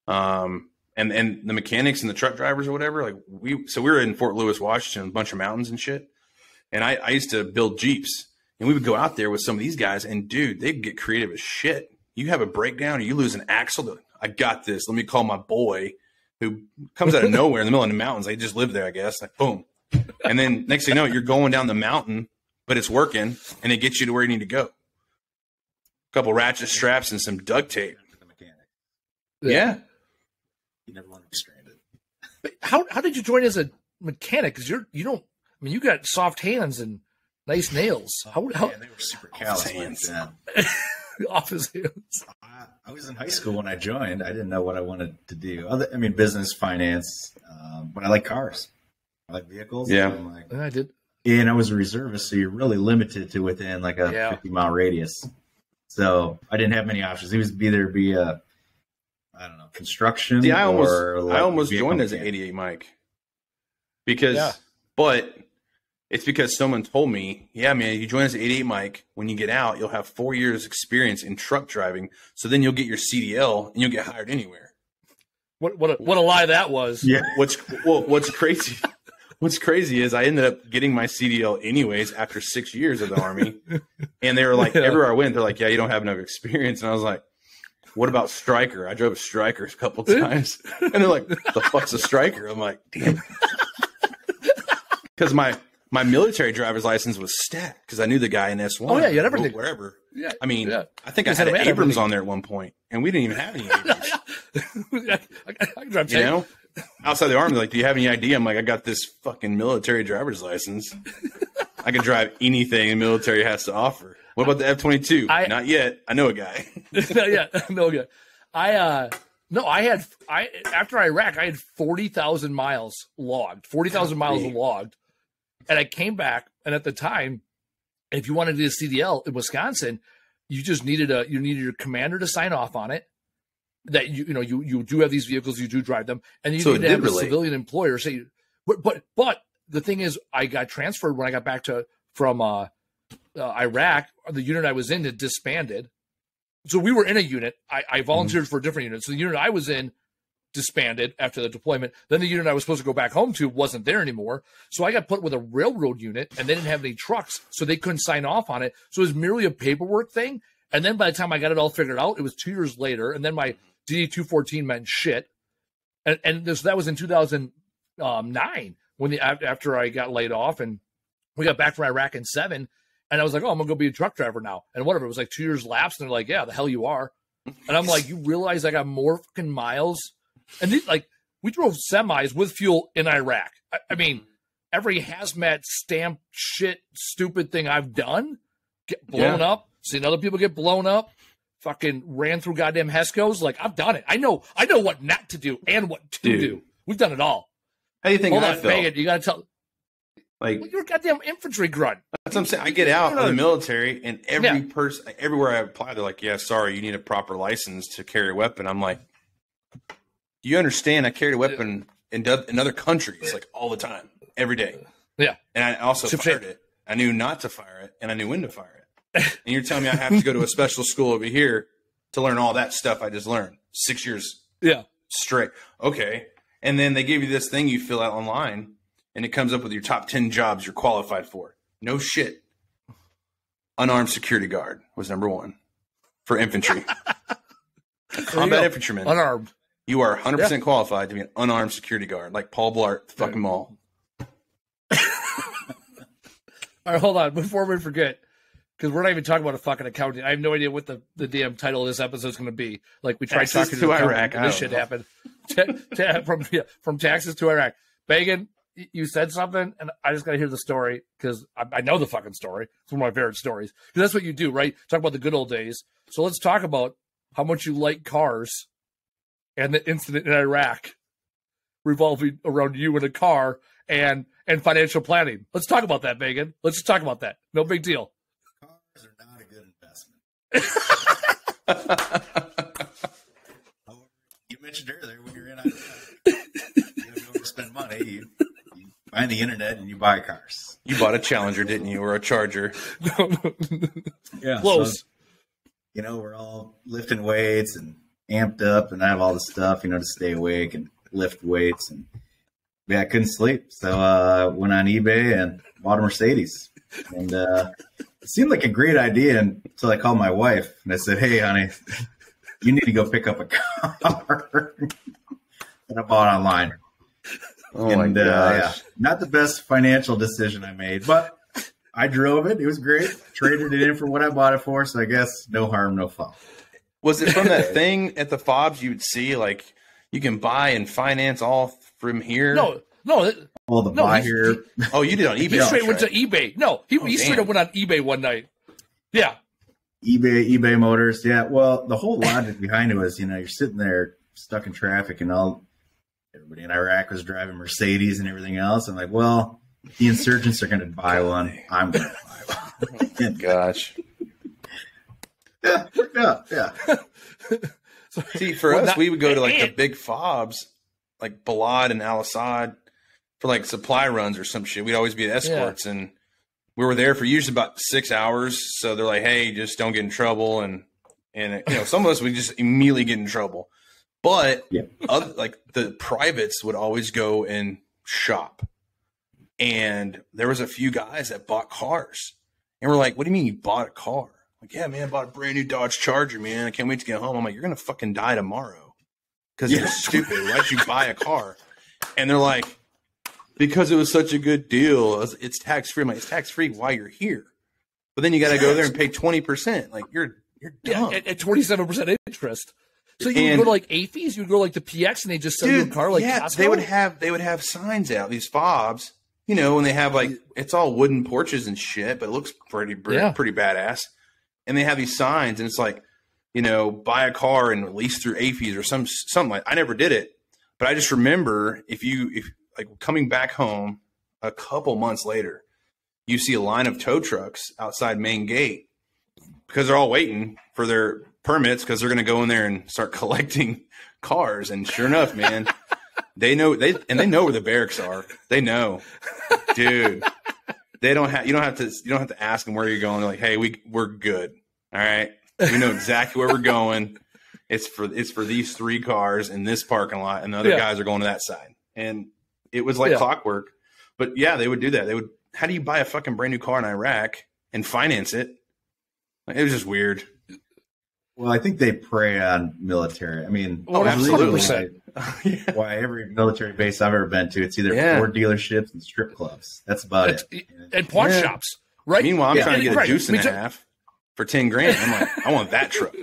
and the mechanics and the truck drivers or whatever. Like we were in Fort Lewis, Washington, a bunch of mountains and shit. And I used to build Jeeps, and we would go out there with some of these guys, and dude, they'd get creative as shit. You have a breakdown or you lose an axle. I got this. Let me call my boy who comes out of nowhere in the middle of the mountains. They just live there, I guess. Like boom. And then next thing you know, you're going down the mountain, but it's working and it gets you to where you need to go. A couple ratchet straps and some duct tape. Yeah. You never want to be stranded. But how did you join as a mechanic? Because you got soft hands and nice nails. They were super callous hands. Off his hands. I was in high school when I joined. I didn't know what I wanted to do. Business, finance, but I like cars. I like vehicles. Yeah. I did. And I was a reservist, so you're really limited to within like a 50-mile radius. So I didn't have many options. It was either be construction. See, I almost joined as an 88 Mike. But it's because someone told me, yeah, man, you join as an 88 Mike. When you get out, you'll have 4 years experience in truck driving. So then you'll get your CDL and you'll get hired anywhere. What a lie that was. Yeah. What's crazy? What's crazy is I ended up getting my CDL anyways after 6 years of the Army. And they were like, everywhere I went, they're like, yeah, you don't have enough experience. And I was like, what about Striker? I drove a Striker a couple times. And they're like, the fuck's a Striker? I'm like, damn. Because my military driver's license was stat because I knew the guy in S1. Oh, yeah, you had everything. Wherever. Yeah. I mean, yeah. I think I had an Abrams on there at one point, and we didn't even have any Abrams. I can drive you know? Outside the Army, like, do you have any idea? I'm like, I got this fucking military driver's license. I can drive anything the military has to offer. What about the F-22? Not yet. I know a guy. Not yet. No good. After Iraq, I had 40,000 miles logged. 40,000 miles logged. And I came back, and at the time, if you wanted to do a CDL in Wisconsin, you just needed your commander to sign off on it. That you do have these vehicles, you do drive them, and you need to have a civilian employer say. But the thing is, I got transferred when I got back from Iraq. The unit I was in had disbanded, so we were in a unit. I volunteered for a different unit, so the unit I was in disbanded after the deployment. Then the unit I was supposed to go back home to wasn't there anymore. So I got put with a railroad unit, and they didn't have any trucks, so they couldn't sign off on it. So it was merely a paperwork thing. And then by the time I got it all figured out, it was 2 years later. And then my DD-214 meant shit. And that was in 2009 after I got laid off, and we got back from Iraq in 2007. And I was like, oh, I'm going to go be a truck driver now. And whatever, it was like 2 years lapsed. And they're like, yeah, the hell you are. And I'm like, you realize I got more fucking miles? And we drove semis with fuel in Iraq. I mean, every hazmat stamp shit, stupid thing I've done, get blown up, seen other people get blown up, fucking ran through goddamn HESCOs. Like, I've done it. I know what not to do and what to do. We've done it all. How do you think Hold I on, felt? Megan, you got to tell. Like, you're a goddamn infantry grunt. That's what I'm saying. I get out of the military, and every person, everywhere I apply, they're like, yeah, sorry, you need a proper license to carry a weapon. I'm like, do you understand? I carried a weapon in other countries, like, all the time, every day. Yeah. And I also fired it. I knew not to fire it, and I knew when to fire it. And you're telling me I have to go to a special school over here to learn all that stuff I just learned 6 years straight. Okay. And then they give you this thing you fill out online, and it comes up with your top 10 jobs you're qualified for. No shit. Unarmed security guard was number one for infantry. Combat infantryman. Unarmed. You are 100% qualified to be an unarmed security guard, like Paul Blart, the fucking mall. All right, hold on. Before we forget, because we're not even talking about a fucking accounting. I have no idea what the damn title of this episode is going to be. Like, we tried talking to Iraq. This shit happened. From taxes to Iraq. Beggin, you said something, and I just got to hear the story because I know the fucking story. It's one of my favorite stories. Because that's what you do, right? Talk about the good old days. So let's talk about how much you like cars and the incident in Iraq revolving around you in a car and financial planning. Let's talk about that, Beggin. Let's just talk about that. No big deal. Cars are not a good investment. You mentioned earlier when you're in Iraq, you have to overspend money. You find the internet and you buy cars. You bought a Challenger, didn't you, or a Charger? Yeah, close. So, we're all lifting weights and amped up, and I have all the stuff, to stay awake and lift weights, and I couldn't sleep, so I went on eBay and bought a Mercedes, and it seemed like a great idea until I called my wife and I said, "Hey, honey, you need to go pick up a car." And I bought online. Oh my gosh. Not the best financial decision I made, but I drove it. It was great. Traded it in for what I bought it for, so I guess no harm, no foul. Was it from that thing at the fobs you would see, like, you can buy and finance all from here? No. Well, buy here. Oh, you did on eBay. He straight went to eBay. No, he straight up went on eBay one night. Yeah. eBay Motors. Yeah. Well, the whole logic behind it was, you're sitting there stuck in traffic, and everybody in Iraq was driving Mercedes and everything else. I'm like, well, the insurgents are going to buy one. I'm going to buy one. Oh, gosh. Yeah. Yeah. See, for us, we would go to the big fobs, like Balad and Al Assad, for like supply runs or some shit. We'd always be at escorts, and we were there for usually about 6 hours. So they're like, "Hey, just don't get in trouble." And some of us would just immediately get in trouble. But like the privates would always go and shop. And there was a few guys that bought cars. And we're like, what do you mean you bought a car? Like, yeah, man, I bought a brand new Dodge Charger, man. I can't wait to get home. I'm like, you're going to fucking die tomorrow because you're stupid. Why'd you buy a car? And they're like, because it was such a good deal. It's tax-free. I'm like, it's tax-free while you're here. But then you got to go there and pay 20%. Like, you're dumb. Yeah, at 27% interest. So you would go to like AFES, you would go to like the PX, and they just sell you a car like Costco? They would have signs out, these fobs, you know, and they have like, it's all wooden porches and shit, but it looks pretty badass. And they have these signs, and it's like, you know, buy a car and lease through AFES or something like. I never did it, but I just remember if like coming back home a couple months later, you see a line of tow trucks outside main gate because they're all waiting for their permits because they're going to go in there and start collecting cars. And sure enough, man, they know where the barracks are. They know, dude. You don't have to ask them where you're going. They're like, hey, we're good. All right, we know exactly where we're going. It's for these 3 cars in this parking lot, and the other guys are going to that side. And it was like clockwork. But yeah, they would do that. How do you buy a fucking brand new car in Iraq and finance it? Like, it was just weird. Well, I think they prey on military. I mean, absolutely. Why every military base I've ever been to, it's either Ford dealerships and strip clubs. That's about it. And pawn shops, right? Meanwhile, I'm trying to get a deuce and a half for $10,000. I'm like, I want that truck.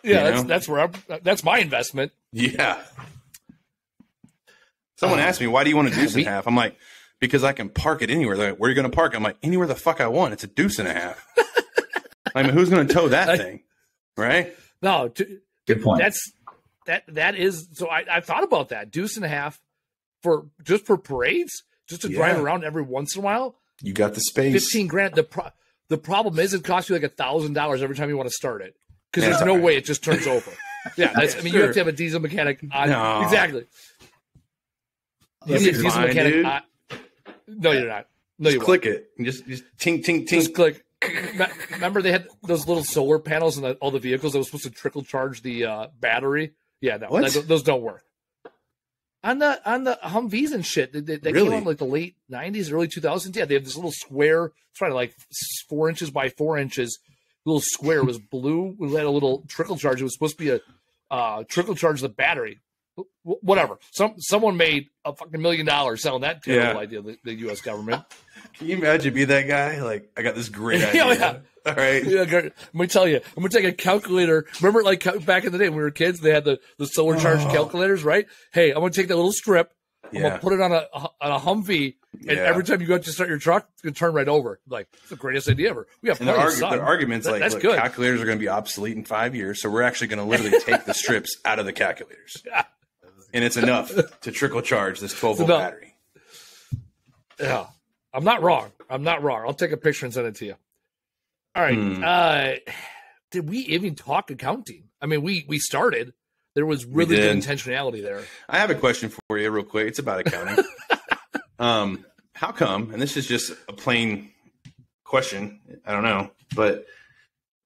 Yeah, that's my investment. Yeah. Someone asked me, why do you want a deuce and a half? I'm like, because I can park it anywhere. They're like, where are you going to park? I'm like, anywhere the fuck I want. It's a deuce and a half. I mean, who's going to tow that thing? Right? No, good point. That is. So I thought about that deuce and a half for parades, just to drive around every once in a while. You got the space. $15,000. The problem is it costs you like $1,000 every time you want to start it because there's no way it just turns over. Yeah, you have to have a diesel mechanic on. No. Exactly. You need a diesel mechanic on. No, you're not. No, you click it. And just tink, tink, tink. Just click. Remember they had those little solar panels in all the vehicles that was supposed to trickle charge the battery? Yeah, no, those don't work. On the Humvees and shit, they came out in like the late 90s, early 2000s. Yeah, they have this little square, it's probably like 4 inches by 4 inches, little square. It was blue. We had a little trickle charge. It was supposed to be a trickle charge the battery. Whatever. Someone made a fucking $1 million selling that terrible idea. The U.S. government. Can you imagine being that guy? Like, I got this great idea. All right. Yeah, let me tell you. I'm gonna take a calculator. Remember, like back in the day when we were kids, they had the solar charged calculators, right? Hey, I'm gonna take that little strip. I'm gonna put it on a Humvee, and every time you go to start your truck, it's gonna turn right over. Like, it's the greatest idea ever. We have plenty of sun. The argument's that's good. Calculators are gonna be obsolete in 5 years, so we're actually gonna literally take the strips out of the calculators. Yeah. And it's enough to trickle charge this 12-volt battery. Yeah. I'm not wrong. I'll take a picture and send it to you. All right. Did we even talk accounting? I mean, we started. There was really good intentionality there. I have a question for you real quick. It's about accounting. How come, and this is just a plain question, I don't know, but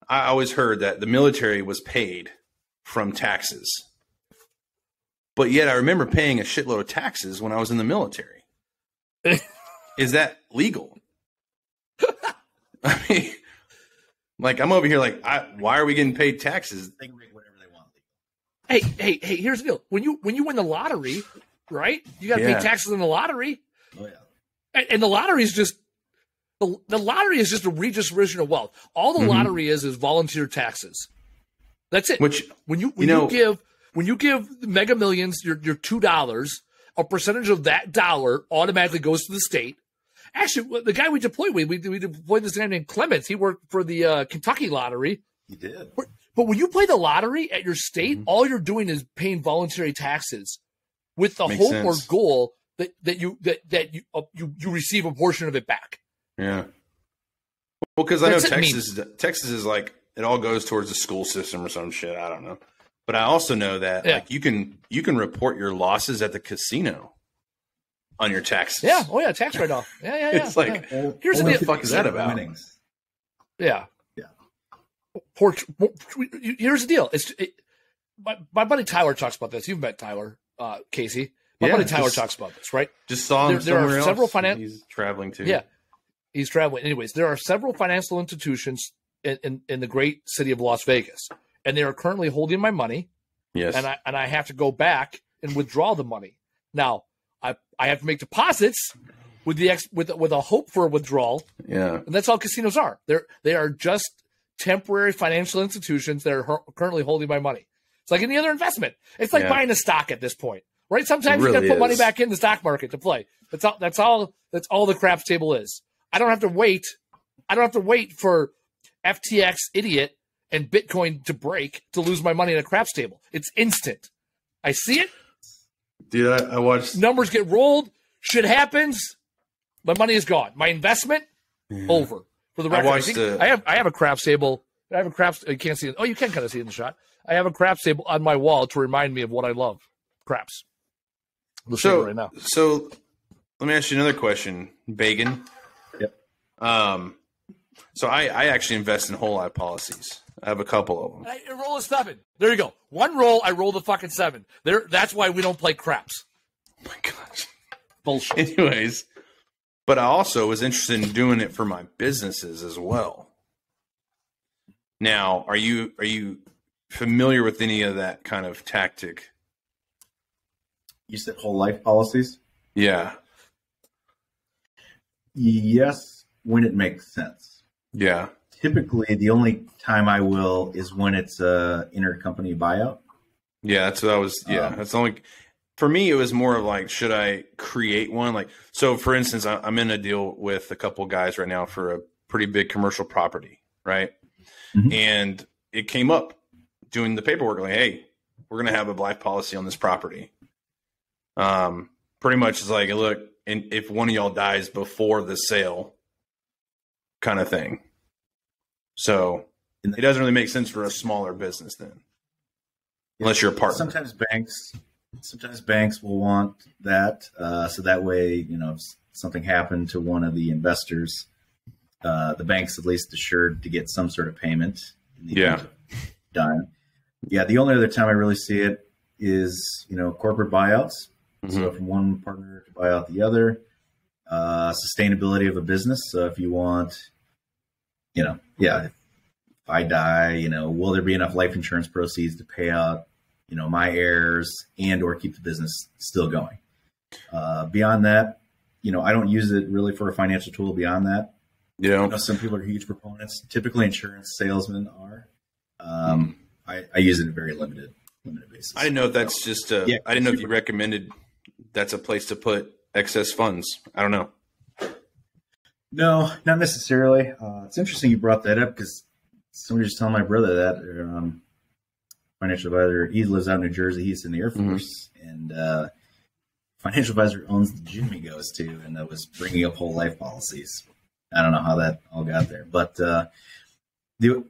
I always heard that the military was paid from taxes. But yet I remember paying a shitload of taxes when I was in the military. Is that legal? I mean, like, I'm over here like, why are we getting paid taxes? They can make whatever they want. Hey, here's the deal. When you win the lottery, right? You got to pay taxes in the lottery. Oh, yeah. And the lottery is just the lottery is just a redistribution of wealth. All the lottery is volunteer taxes. That's it. Which when you give Mega Millions your $2, a percentage of that dollar automatically goes to the state. Actually, the guy we deployed we deployed this guy named Clements. He worked for the Kentucky lottery. He did. But when you play the lottery at your state, all you're doing is paying voluntary taxes with the hope or goal that you receive a portion of it back. Yeah. Well, because I know Texas is like, it all goes towards the school system or some shit. I don't know. But I also know that like you can report your losses at the casino on your taxes. Yeah. Oh yeah, tax write off. Yeah. It's like, here's what the fuck is that about? Winnings. Yeah. Here's the deal. My buddy Tyler talks about this. You've met Tyler, Casey. My Yeah, buddy Tyler just- talks about this, right? Just saw him There are somewhere several else. He's traveling too. Yeah, he's traveling. Anyways, there are several financial institutions in the great city of Las Vegas, and they are currently holding my money, Yes. and I have to go back and withdraw the money. Now, I have to make deposits with with a hope for a withdrawal, Yeah. and that's all casinos are. They are just temporary financial institutions that are currently holding my money. It's like any other investment. It's like buying a stock at this point, right? Sometimes you got to really put money is. back in the stock market to play. That's all the craps table is. I don't have to wait. I don't have to wait for FTX idiot and Bitcoin to break to lose my money in a craps table. It's instant. I see it. Dude, I watched. Numbers get rolled. Shit happens. My money is gone. My investment over. For the record, watched I have a craps table. I have a craps. You can't see it. Oh, you can kind of see it in the shot. I have a craps table on my wall to remind me of what I love. Craps. We'll show you right now. So let me ask you another question, Beggin. Yep. So I actually invest in whole life policies. I have a couple of them. I roll a 7. There you go. One roll, I roll the fucking 7. That's why we don't play craps. Oh my gosh. Bullshit. Anyways, but I also was interested in doing it for my businesses as well. Now, are you familiar with any of that kind of tactic? You said whole life policies? Yeah. Yes, when it makes sense. Yeah. Typically, the only time I will is when it's a intercompany buyout. Yeah, that's what I was. Yeah, that's the only. For me, it was more of like, should I create one? Like, so for instance, I'm in a deal with a couple guys right now for a pretty big commercial property, right? Mhm. And it came up doing the paperwork, like, hey, we're going to have a life policy on this property. Pretty much it's like, look, and if one of y'all dies before the sale, kind of thing. So it doesn't really make sense for a smaller business then, unless you're a partner. Sometimes banks will want that, so that way, if something happened to one of the investors, the bank's at least assured to get some sort of payment. In the event of dying. Yeah, the only other time I really see it is corporate buyouts. Mm-hmm. So from one partner to buy out the other, sustainability of a business. So if you want, if I die, will there be enough life insurance proceeds to pay out my heirs and or keep the business still going? Beyond that, I don't use it really for a financial tool beyond that. Some people are huge proponents. Typically insurance salesmen are. I use it in a very limited basis. I didn't know if that's just I didn't know if you recommended that's a place to put excess funds. I don't know. No, not necessarily. It's interesting you brought that up because somebody was telling my brother that financial advisor, he lives out in New Jersey. He's in the Air Force, and financial advisor owns the gym he goes to, and that was bringing up whole life policies. I don't know how that all got there, but the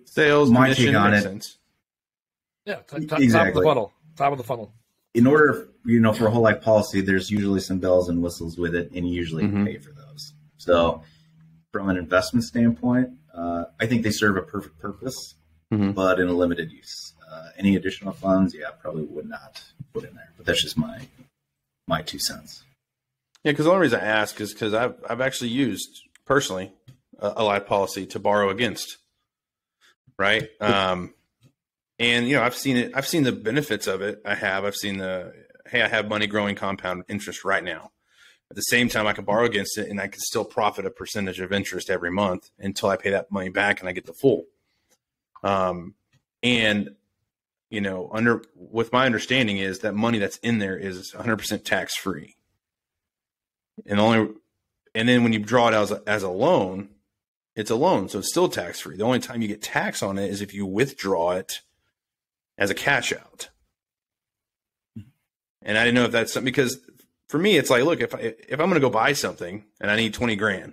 sales, my take on it. Sense. Yeah, exactly. Top of the funnel. In order, for a whole life policy, there's usually some bells and whistles with it, and you usually pay for those. So, from an investment standpoint, I think they serve a perfect purpose, but in a limited use. Any additional funds, probably would not put in there. But that's just my 2 cents. Yeah, because the only reason I ask is because I've actually used personally a life policy to borrow against, right? And I've seen it. I've seen the benefits of it. I've seen I have money growing compound interest right now. At the same time, I can borrow against it, and I can still profit a percentage of interest every month until I pay that money back and I get the full. With my understanding is that money that's in there is 100% tax free, and then when you draw it as a loan, it's a loan, so it's still tax free. The only time you get tax on it is if you withdraw it as a cash out. And I didn't know if that's something, because for me, it's like, look, if I'm going to go buy something and I need $20,000,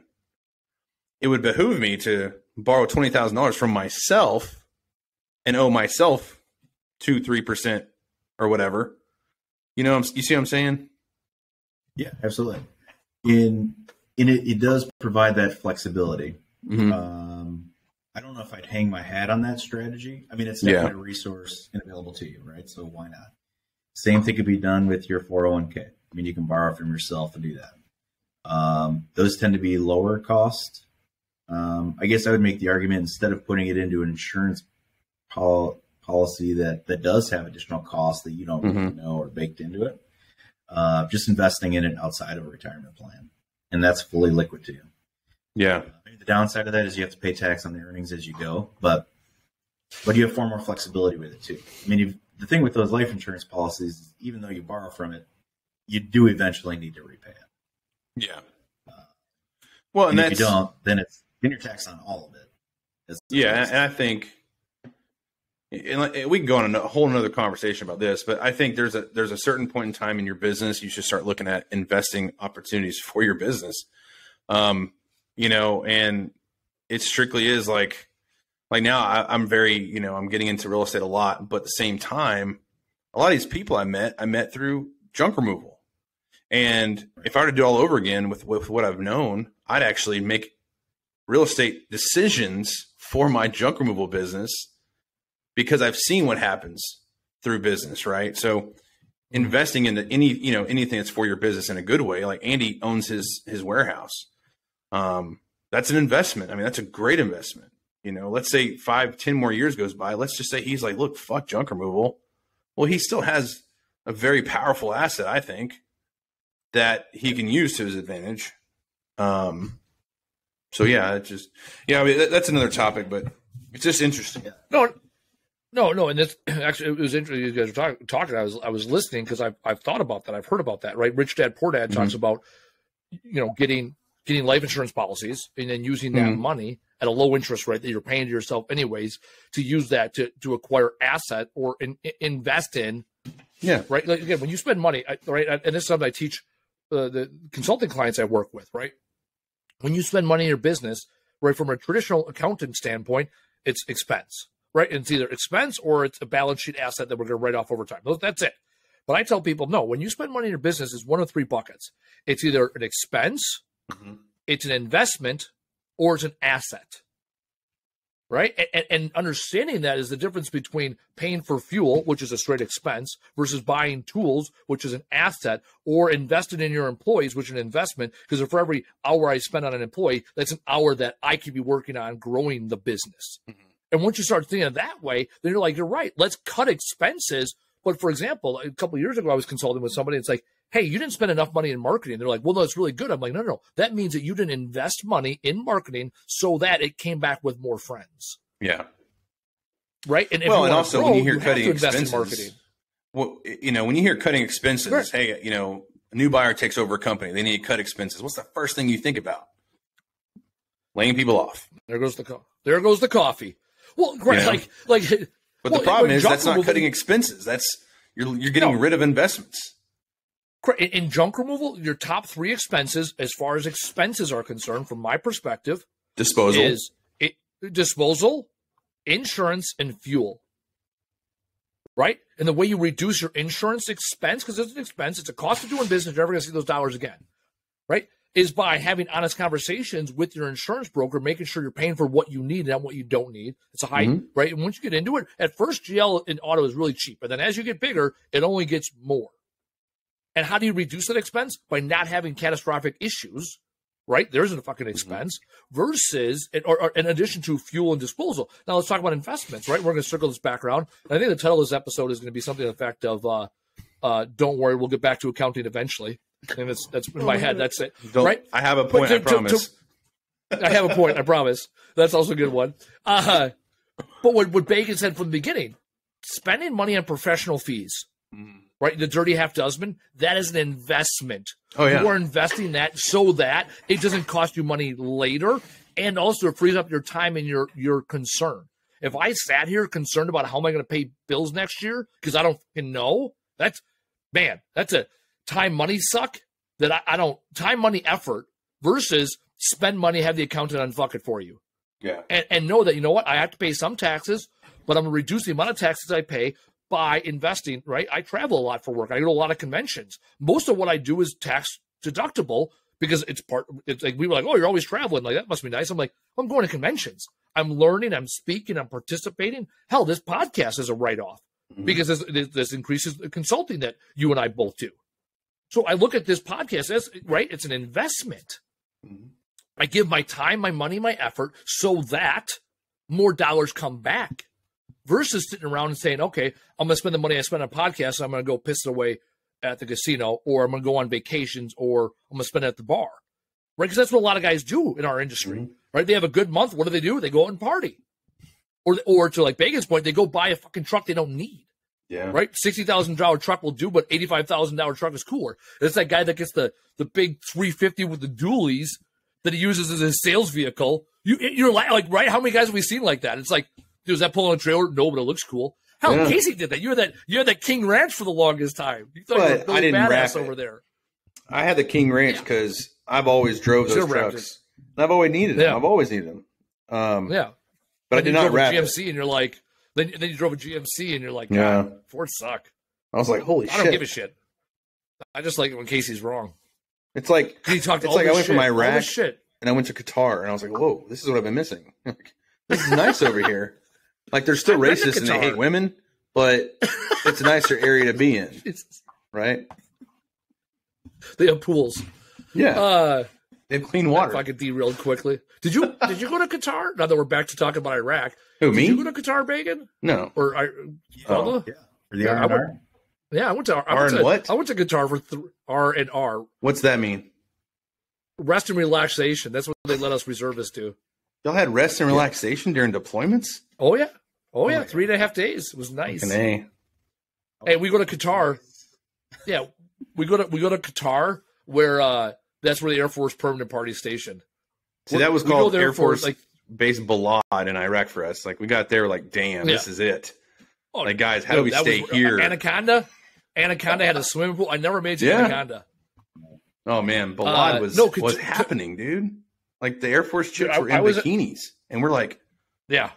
it would behoove me to borrow $20,000 from myself and owe myself 2-3% or whatever. You see what I'm saying? Yeah, absolutely. It does provide that flexibility. I don't know if I'd hang my hat on that strategy. I mean, it's definitely a resource and available to you, right? So why not? Same thing could be done with your 401k. I mean, you can borrow from yourself and do that. Those tend to be lower cost. I guess I would make the argument, instead of putting it into an insurance policy that does have additional costs that you don't really know or baked into it, just investing in it outside of a retirement plan. And that's fully liquid to you. Yeah. Maybe the downside of that is you have to pay tax on the earnings as you go, but you have far more flexibility with it too. I mean, the thing with those life insurance policies is, even though you borrow from it, you do eventually need to repay it. Yeah. Well, and if you don't, then you're taxed on all of it. Yeah, and I think, and we can go on a whole another conversation about this, but I think there's a certain point in time in your business you should start looking at investing opportunities for your business. And it strictly is like now I'm very, I'm getting into real estate a lot, but at the same time, a lot of these people I met through junk removal. And if I were to do all over again with what I've known, I'd actually make real estate decisions for my junk removal business, because I've seen what happens through business, right? So investing into anything that's for your business in a good way, like Andy owns his warehouse. That's an investment. I mean, that's a great investment. Let's say 5-10 more years goes by. Let's just say he's like, look, fuck junk removal. Well, he still has a very powerful asset, I think, that he can use to his advantage. So yeah, I mean, that's another topic, but it's just interesting. No, and this actually, it was interesting. You guys were talking. I was listening because I've thought about that. I've heard about that. Right, Rich Dad Poor Dad talks about getting life insurance policies and then using that money at a low interest rate that you're paying to yourself anyways, to use that to acquire asset or invest in. Yeah. Right. Like, again, when you spend money, right, and this is something I teach the consulting clients I work with. Right, when you spend money in your business, right, from a traditional accountant standpoint, it's expense. Right. And it's either expense or it's a balance sheet asset that we're going to write off over time. That's it. But I tell people, no, when you spend money in your business, it's one of three buckets. It's either an expense, it's an investment, or it's an asset. Right. And understanding that is the difference between paying for fuel, which is a straight expense, versus buying tools, which is an asset, or investing in your employees, which is an investment. Because for every hour I spend on an employee, that's an hour that I could be working on growing the business. And once you start thinking of that way, then you're like, you're right. Let's cut expenses. But for example, a couple of years ago, I was consulting with somebody. It's like, hey, you didn't spend enough money in marketing. They're like, well, no, it's really good. I'm like, no. That means that you didn't invest money in marketing so that it came back with more friends. Yeah. Right. And also when you hear cutting expenses, when you hear cutting expenses, hey, a new buyer takes over a company. They need to cut expenses. What's the first thing you think about? Laying people off. There goes the coffee. Well, great. But the problem is that's not cutting expenses. That's you're getting rid of investments. In junk removal, your top three expenses, as far as expenses are concerned, from my perspective, disposal, insurance, and fuel. Right? And the way you reduce your insurance expense, because it's an expense, it's a cost of doing business, you're never going to see those dollars again. Right? Is by having honest conversations with your insurance broker, making sure you're paying for what you need and not what you don't need. It's a high, right? And once you get into it, at first GL in auto is really cheap. But then as you get bigger, it only gets more. And how do you reduce that expense? By not having catastrophic issues, right? There isn't a fucking expense versus, or in addition to fuel and disposal. Now let's talk about investments, right? We're going to circle this back around. And I think the title of this episode is going to be something to the effect of, don't worry, we'll get back to accounting eventually. And that's in my head. That's it. Right? I have a point, I promise. I have a point, I promise. That's also a good one. But what Beggins said from the beginning, spending money on professional fees, right? The dirty half dozen, that is an investment. Oh, yeah. You are investing that so that it doesn't cost you money later, and also it frees up your time and your concern. If I sat here concerned about how am I going to pay bills next year because I don't know, that's a time money suck that I don't time money effort versus spend money, have the accountant unfuck it for you. Yeah. And know that, you know what, I have to pay some taxes, but I'm going to reduce the amount of taxes I pay by investing, right? I travel a lot for work. I go to a lot of conventions. Most of what I do is tax deductible because it's like, we were like, oh, you're always traveling. Like, that must be nice. I'm like, I'm going to conventions. I'm learning, I'm speaking, I'm participating. Hell, this podcast is a write-off because this increases the consulting that you and I both do. So I look at this podcast as, right, it's an investment. Mhm. I give my time, my money, my effort so that more dollars come back versus sitting around and saying, okay, I'm going to spend the money I spend on podcasts. I'm going to go piss it away at the casino, or I'm going to go on vacations, or I'm going to spend it at the bar, right? Because that's what a lot of guys do in our industry, right? They have a good month. What do? They go out and party. Or to like Beggins' point, they go buy a fucking truck they don't need. Yeah. Right? $60,000 truck will do, but $85,000 truck is cooler. It's that guy that gets the big 350 with the dualies that he uses as his sales vehicle. You're like, right? How many guys have we seen like that? It's like, dude, is that pulling a trailer? No, but it looks cool. Hell, Yeah. Casey did that. You had that King Ranch for the longest time. You thought you were But Billy I didn't Badass wrap over it. there. I had the King Ranch because I've always drove those Should've wrapped trucks. And I've always needed them. Yeah. I've always needed them. Yeah. But I Then did you not drove wrap a it. GMC and you're like, then you drove a GMC and you're like, Yeah. God, Fords suck. I was like, holy I don't shit. give a shit. I just like it when Casey's wrong. It's like, He talked it's all like I this went from shit, all Iraq this shit. and I went to Qatar and I was like, whoa, this is what I've been missing. This is nice over here. Like, they're still I've been to racist and they Qatar. hate women, but it's a nicer area to be in, right? They have pools. Yeah. They have clean water. If I could derail quickly. Did you go to Qatar? Now that we're back to talking about Iraq. Who, Did me? you go to Qatar, Bacon? No. Or Bubba? Yeah. For the Yeah, I R&R? Yeah, I went to what? I went to Qatar for R&R, What's that mean? rest and relaxation. That's what they let us reservists do. Y'all had rest and relaxation during deployments? Oh yeah, my 3.5 days. It was nice. Fucking A. Hey, we go to Qatar. Yeah, we go to Qatar where that's where the Air Force Permanent Party is stationed. See, that was We go called there Air for, Force Base Balad in Iraq for us. Like, we got there like, damn, this is it. Oh, Like, guys, how do we that stay was- here? Anaconda had a swimming pool. I never made it to Yeah. Anaconda. Oh man, Balad was no, was happening, dude. Like, the Air Force chicks Dude, were I in was- bikinis, and we're like, Yeah.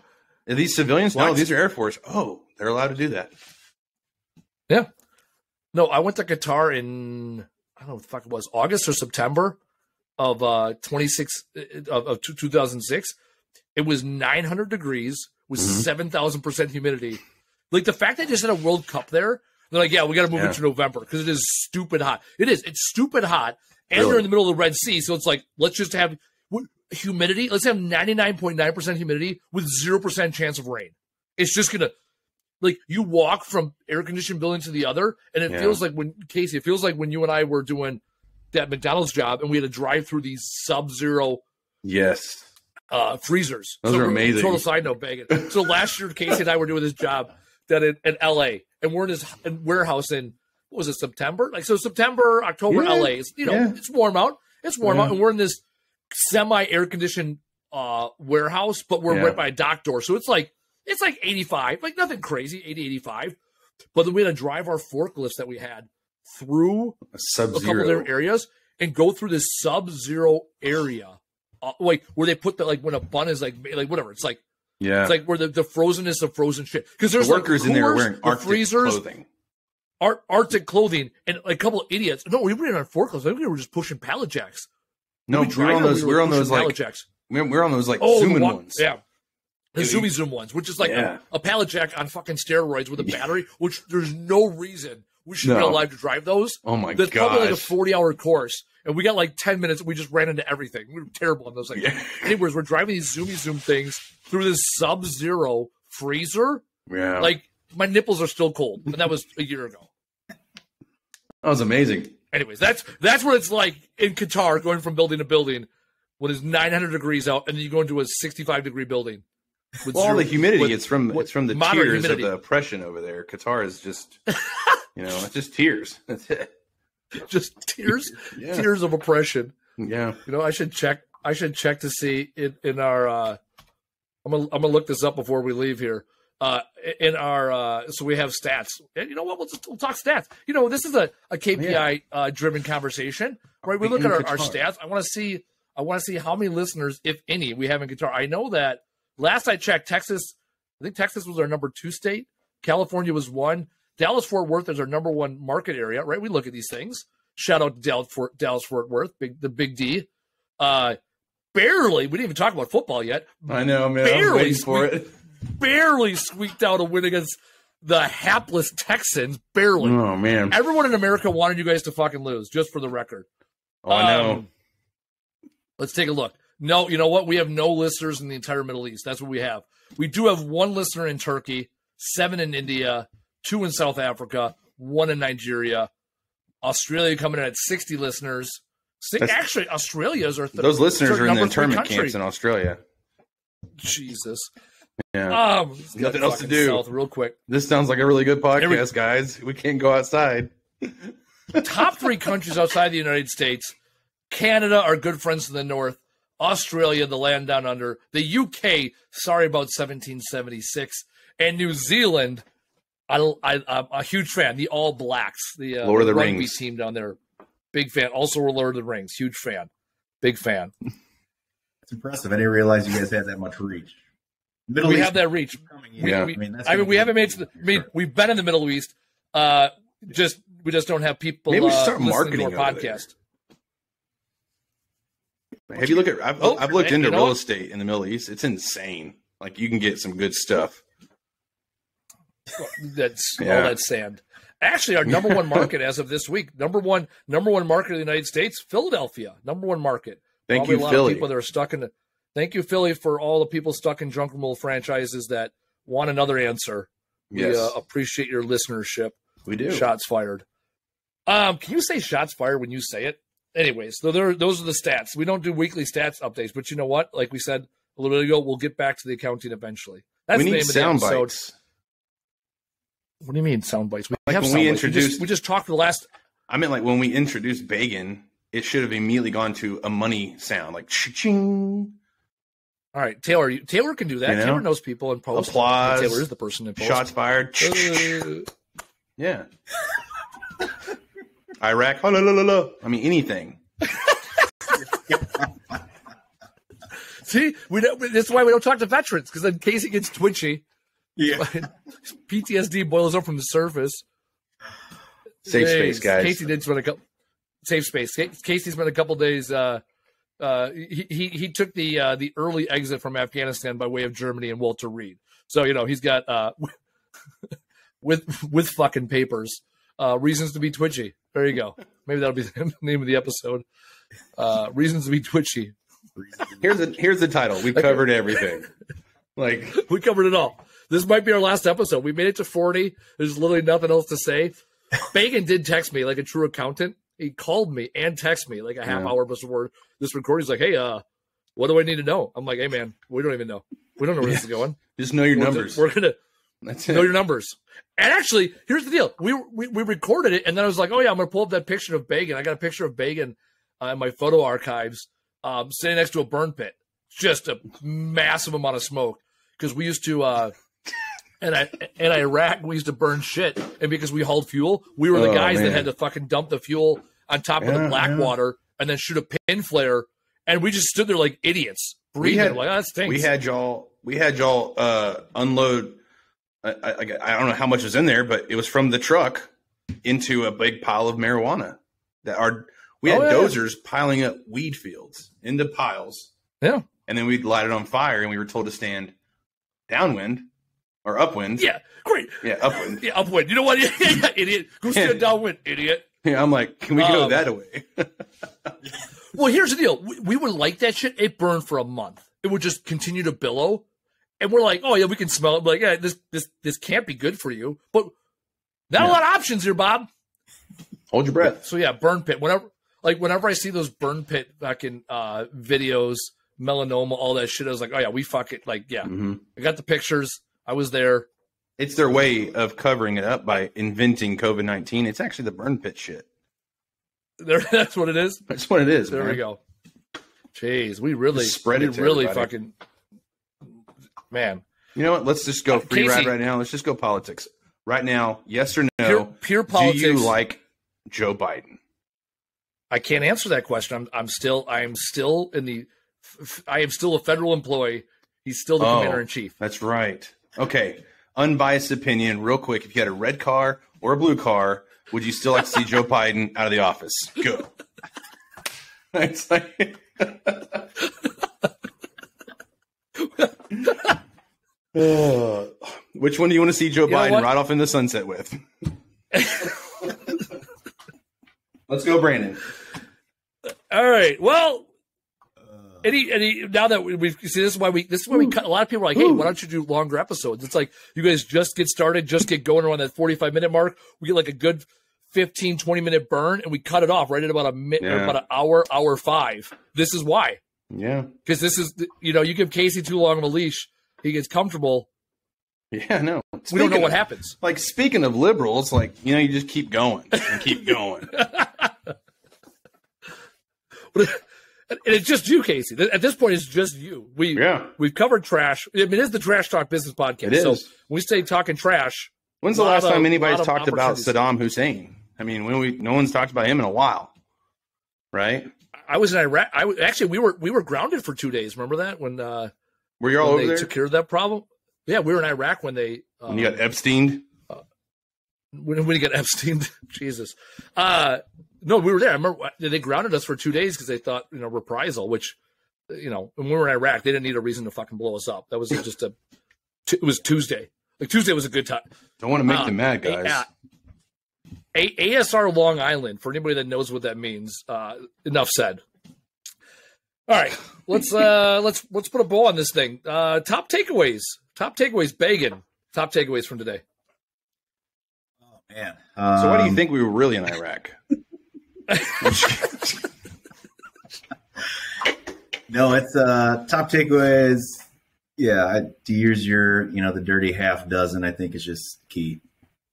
are these civilians? No, What? these are Air Force. Oh, they're allowed to do that. Yeah. No, I went to Qatar in, I don't know what the fuck it was, August or September of 2006. It was 900 degrees with 7,000% humidity. Like, the fact they just had a World Cup there, they're like, yeah, we got to move it to November because it is stupid hot. It is. It's stupid hot. And Really? they're in the middle of the Red Sea. So it's like, let's just have humidity. Let's have 99.9% humidity with 0% chance of rain. It's just going to, like, you walk from air conditioned building to the other, and it feels like Casey, it feels like when you and I were doing that McDonald's job and we had to drive through these sub-zero Yes. freezers. Those are amazing. Total side note, Bacon. So last year, Casey and I were doing this job that in LA, and we're in this warehouse in, what was it, September? Like, so September, October, Yeah. LA. It's, it's warm out. It's warm out, and we're in this semi-air conditioned warehouse, but we're right by a dock door. So it's like 85, like nothing crazy, 80, 85. But then we had to drive our forklifts that we had through A a couple Sub-Zero. of different areas and go through this sub-zero area, like where they put the, like when a bun is like whatever. It's like Yeah. where the frozenness of frozen shit. Because there's the workers like in there are coolers, wearing the Arctic freezers, clothing. Arctic clothing, and like, a couple of idiots. No, we weren't on forklifts. I think we were just pushing pallet jacks. No, we're on those. We're on those pallet like. jacks. We're on those like Oh, zooming the one, ones. yeah. The Dude, Zoomy Zoom ones, which is like Yeah. a pallet jack on fucking steroids with a battery, which there's no reason we should be No. allowed to drive those. Oh my That's probably like a gosh. 40-hour course, and we got like 10 minutes, and we just ran into everything. We were terrible on those things. Yeah. Anyways, we're driving these Zoomy Zoom things through this sub-zero freezer. Yeah. Like, my nipples are still cold, and that was a year ago. That was amazing. Anyways, that's what it's like in Qatar, going from building to building when it's 900 degrees out, and then you go into a 65-degree building. With Well, all the humidity, with- it's from with the moderate tears humidity. of the oppression over there. Qatar is just, it's just tears. That's it. Just tears, Yeah. tears of oppression. Yeah. I should check to see in our. I'm gonna look this up before we leave here. In our so we have stats, and you know what? We'll talk stats. This is a KPI driven conversation, right? We look at our stats. I want to see how many listeners, if any, we have in Qatar. I know that last I checked, Texas. I think Texas was our number 2 state. California was 1. Dallas Fort Worth is our number 1 market area, right? We look at these things. Shout out to Dallas Fort Worth, the Big D. Barely, we didn't even talk about football yet. I know, man. I was waiting for it. Barely squeaked out a win against the hapless Texans, barely. Oh, man. Everyone in America wanted you guys to fucking lose, just for the record. Oh, I know. Let's take a look. No, you know what? We have no listeners in the entire Middle East. That's what we have. We do have one listener in Turkey, 7 in India, 2 in South Africa, 1 in Nigeria. Australia coming in at 60 listeners. Actually, Australia is our third. Those listeners are in the internment country. camps in Australia. Jesus. Yeah. Nothing else to do. South real quick. This sounds like a really good podcast, guys. We can't go outside. Top 3 countries outside the United States. Canada, our good friends in the north. Australia, the land down under. The UK, sorry about 1776. And New Zealand, I'm a huge fan. The All Blacks, the Lord of the rugby Rings team down there. Big fan. Also, Lord of the Rings. Huge fan. Big fan. It's impressive. I didn't realize you guys had that much reach. We have that reach. Yeah. We haven't made. We've been in the Middle East. We just don't have people. Maybe we should start listening marketing to our over podcast. Have you looked at? I've looked into real estate in the Middle East. It's insane. Like you can get some good stuff. That's all that sand. Actually, our number one market as of this week, number one market in the United States, Philadelphia, number one market. Thank you, Philly. Of people that are stuck in. Thank you, Philly, for all the people stuck in Drunken World franchises that want another answer. Yes. We appreciate your listenership. We do. Shots fired. Can you say shots fired when you say it? Anyways, so those are the stats. We don't do weekly stats updates, but you know what? Like we said a little bit ago, we'll get back to the accounting eventually. That's we the need name of sound the episode. bites. What do you mean sound bites? We Like have when sound we bites. introduced- We just talked for the last. I meant like when we introduced Beggin, it should have immediately gone to a money sound, like ching. All right, Taylor can do that. You know? Taylor knows people in post. Applause. Taylor is the person in post. Shots fired. Yeah. Iraq. Oh, la, la, la, la. I mean, anything. See, that's why we don't talk to veterans, because then Casey gets twitchy. Yeah. PTSD boils up from the surface. Safe space, guys. Casey did spend a couple. Safe space. Casey spent a couple days. He took the early exit from Afghanistan by way of Germany and Walter Reed. So he's got with fucking papers. Reasons to be twitchy. There you go. Maybe that'll be the name of the episode. Reasons to be twitchy. Here's the title. We covered everything. Like we covered it all. This might be our last episode. We made it to 40. There's literally nothing else to say. Beggin did text me like a true accountant. He called me and texted me like a half hour before this recording. He's like, "Hey, what do I need to know?" I'm like, "Hey, man, we don't even know. We don't know where this is going. Just know your numbers. We're gonna That's it. know your numbers." And actually, here's the deal: we recorded it, and then I was like, "Oh yeah, I'm gonna pull up that picture of Beggin. I got a picture of Beggin in my photo archives, sitting next to a burn pit, just a massive amount of smoke." Because we used to, in Iraq, we used to burn shit, and because we hauled fuel, we were the guys that had to fucking dump the fuel on top of the black water and then shoot a pin flare, and we just stood there like idiots, breathing like, "Oh, that stinks." We had y'all unload. I don't know how much was in there, but it was from the truck into a big pile of marijuana. We had dozers piling up weed fields into piles. Yeah, and then we'd light it on fire, and we were told to stand downwind or upwind. Yeah, great. Yeah, upwind. Yeah, upwind. You know what? Idiot. Go stand downwind, idiot. Yeah, I'm like, can we go that away? Well, here's the deal. We would light that shit. It burned for a month. It would just continue to billow. And we're like, oh, yeah, we can smell it. We're like, yeah, this can't be good for you. But not a lot of options here, Bob. Hold your breath. So, yeah, burn pit. Whenever I see those burn pit fucking videos, melanoma, all that shit, I was like, oh, yeah, we fuck it. Like, yeah. Mm-hmm. I got the pictures. I was there. It's their way of covering it up by inventing COVID-19. It's actually the burn pit shit. That's what it is? That's what it is, There man. we go. Jeez, we really Just spread it to really everybody. fucking man. You know what? Let's just go free Casey, ride right now. Let's just go politics. Right now, yes or no, pure politics. do you like Joe Biden? I can't answer that question. I am still a federal employee. He's still the commander in chief. That's right. Okay. Unbiased opinion, real quick. If you had a red car or a blue car, would you still like to see Joe Biden out of the office? Go. It's like Which one do you want to see Joe Biden ride off in the sunset with? Let's go, Brandon. All right. Well, now that we see, this is why we cut. A lot of people are like, hey, why don't you do longer episodes? It's like, you guys just get started, just get going around that 45-minute mark. We get like a good 15, 20-minute burn, and we cut it off right at about about an hour 5. This is why. Yeah. Because this is, you give Casey too long of a leash, he gets comfortable. Yeah, no. We don't know what happens. Like, speaking of liberals, like, you just keep going and keep going. And it's just you, Casey. At this point, it's just you. We've covered trash. I mean, it is the Trash Talk Business Podcast. It is. So when we say talking trash, when's the last time anybody's talked about Saddam Hussein? I mean, no one's talked about him in a while, right? I was in Iraq. We were grounded for 2 days. Remember that when were you all over there? Took care of that problem? Yeah, we were in Iraq when they when you got Epsteined. When you got Epsteined, Jesus. No, we were there. I remember they grounded us for 2 days because they thought, reprisal, which, when we were in Iraq, they didn't need a reason to fucking blow us up. That was just it was Tuesday. Like, Tuesday was a good time. Don't want to make them mad, guys. ASR Long Island, for anybody that knows what that means, enough said. All right, let's put a bow on this thing. Top takeaways, Beggins. Top takeaways from today. Oh man. So why do you think we were really in Iraq? No, it's top takeaways. Yeah, to use your, the dirty half dozen, I think is just key,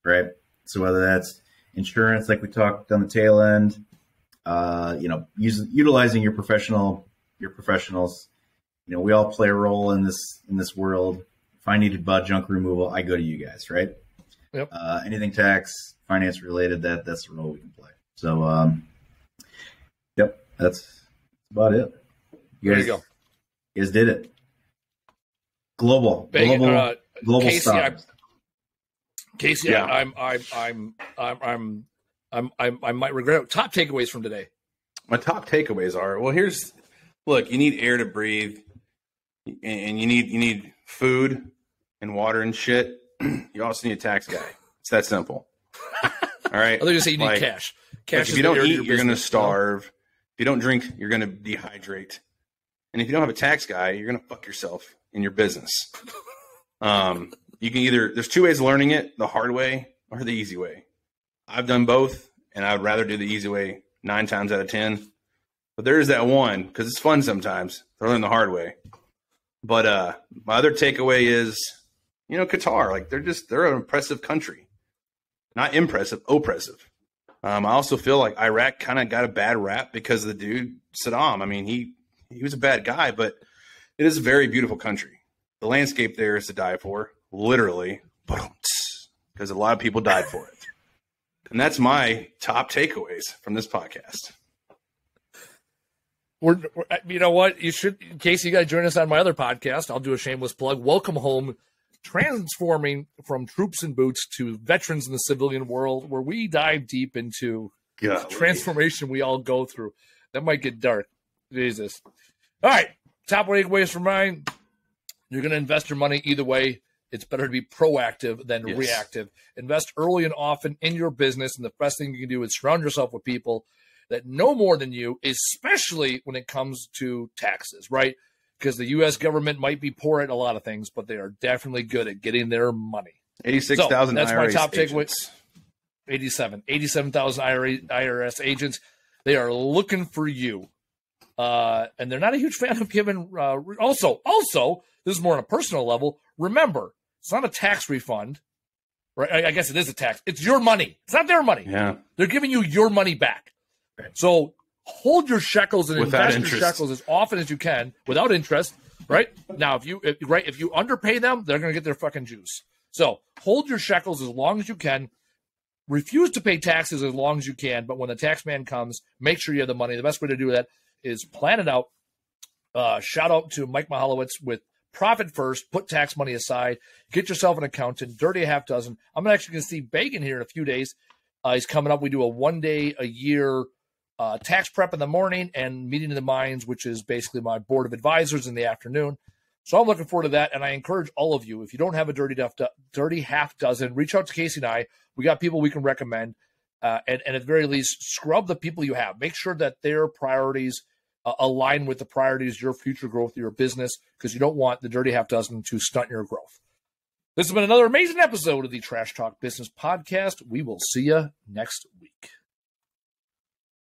right? So whether that's insurance, like we talked on the tail end, utilizing your professionals. We all play a role in this world. If I needed junk removal, I go to you guys, right? Yep. Anything tax, finance related, that's the role we can play. So, yep, that's about it. There you go. You guys did it. Global Casey, stars. Casey, yeah. I might regret it. Top takeaways from today. My top takeaways are, look, you need air to breathe, and you need food and water and shit. You also need a tax guy. It's that simple. All right. I thought you say you need cash. Cash. If you don't eat, you're going to starve. If you don't drink, you're going to dehydrate. And if you don't have a tax guy, you're going to fuck yourself in your business. You can there's 2 ways of learning it: the hard way or the easy way. I've done both, and I'd rather do the easy way 9 times out of 10. But there is that one, because it's fun sometimes to learn the hard way. But my other takeaway is, Qatar, like they're an impressive country. Not impressive, oppressive. I also feel like Iraq kind of got a bad rap because of the dude, Saddam. I mean, he was a bad guy, but it is a very beautiful country. The landscape there is to die for, literally, because a lot of people died for it. And that's my top takeaways from this podcast. You know what? You should, in case you got to join us on my other podcast, I'll do a shameless plug. Welcome Home, transforming from troops and boots to veterans in the civilian world, where we dive deep into the transformation we all go through. That might get dark. Jesus. All right. Top takeaways from mine. You're going to invest your money either way. It's better to be proactive than reactive. Invest early and often in your business. And the best thing you can do is surround yourself with people that know more than you, especially when it comes to taxes, right? Because the U.S. government might be poor at a lot of things, but they are definitely good at getting their money. 86,000 that's IRS my top takeaway. agents. 87,000 IRS agents. They are looking for you. And they're not a huge fan of giving. Also, this is more on a personal level. Remember, it's not a tax refund, right? I guess it is a tax. It's your money. It's not their money. Yeah. They're giving you your money back. So hold your shekels and invest your shekels as often as you can without interest, right? Now, if you underpay them, they're going to get their fucking juice. So hold your shekels as long as you can. Refuse to pay taxes as long as you can. But when the tax man comes, make sure you have the money. The best way to do that is plan it out. Shout out to Mike Mihalowicz with Profit First. Put tax money aside. Get yourself an accountant. Dirty a half dozen. I'm actually going to see Beggins here in a few days. He's coming up. We do a 1 day a year tax prep in the morning and meeting of the minds, which is basically my board of advisors in the afternoon. So I'm looking forward to that, and I encourage all of you, if you don't have a dirty half dozen, reach out to Casey and I. We got people we can recommend, and at the very least, scrub the people you have. Make sure that their priorities align with the priorities of your future growth of your business, because you don't want the dirty half dozen to stunt your growth. This has been another amazing episode of the Trash Talk Business Podcast. We will see you next week.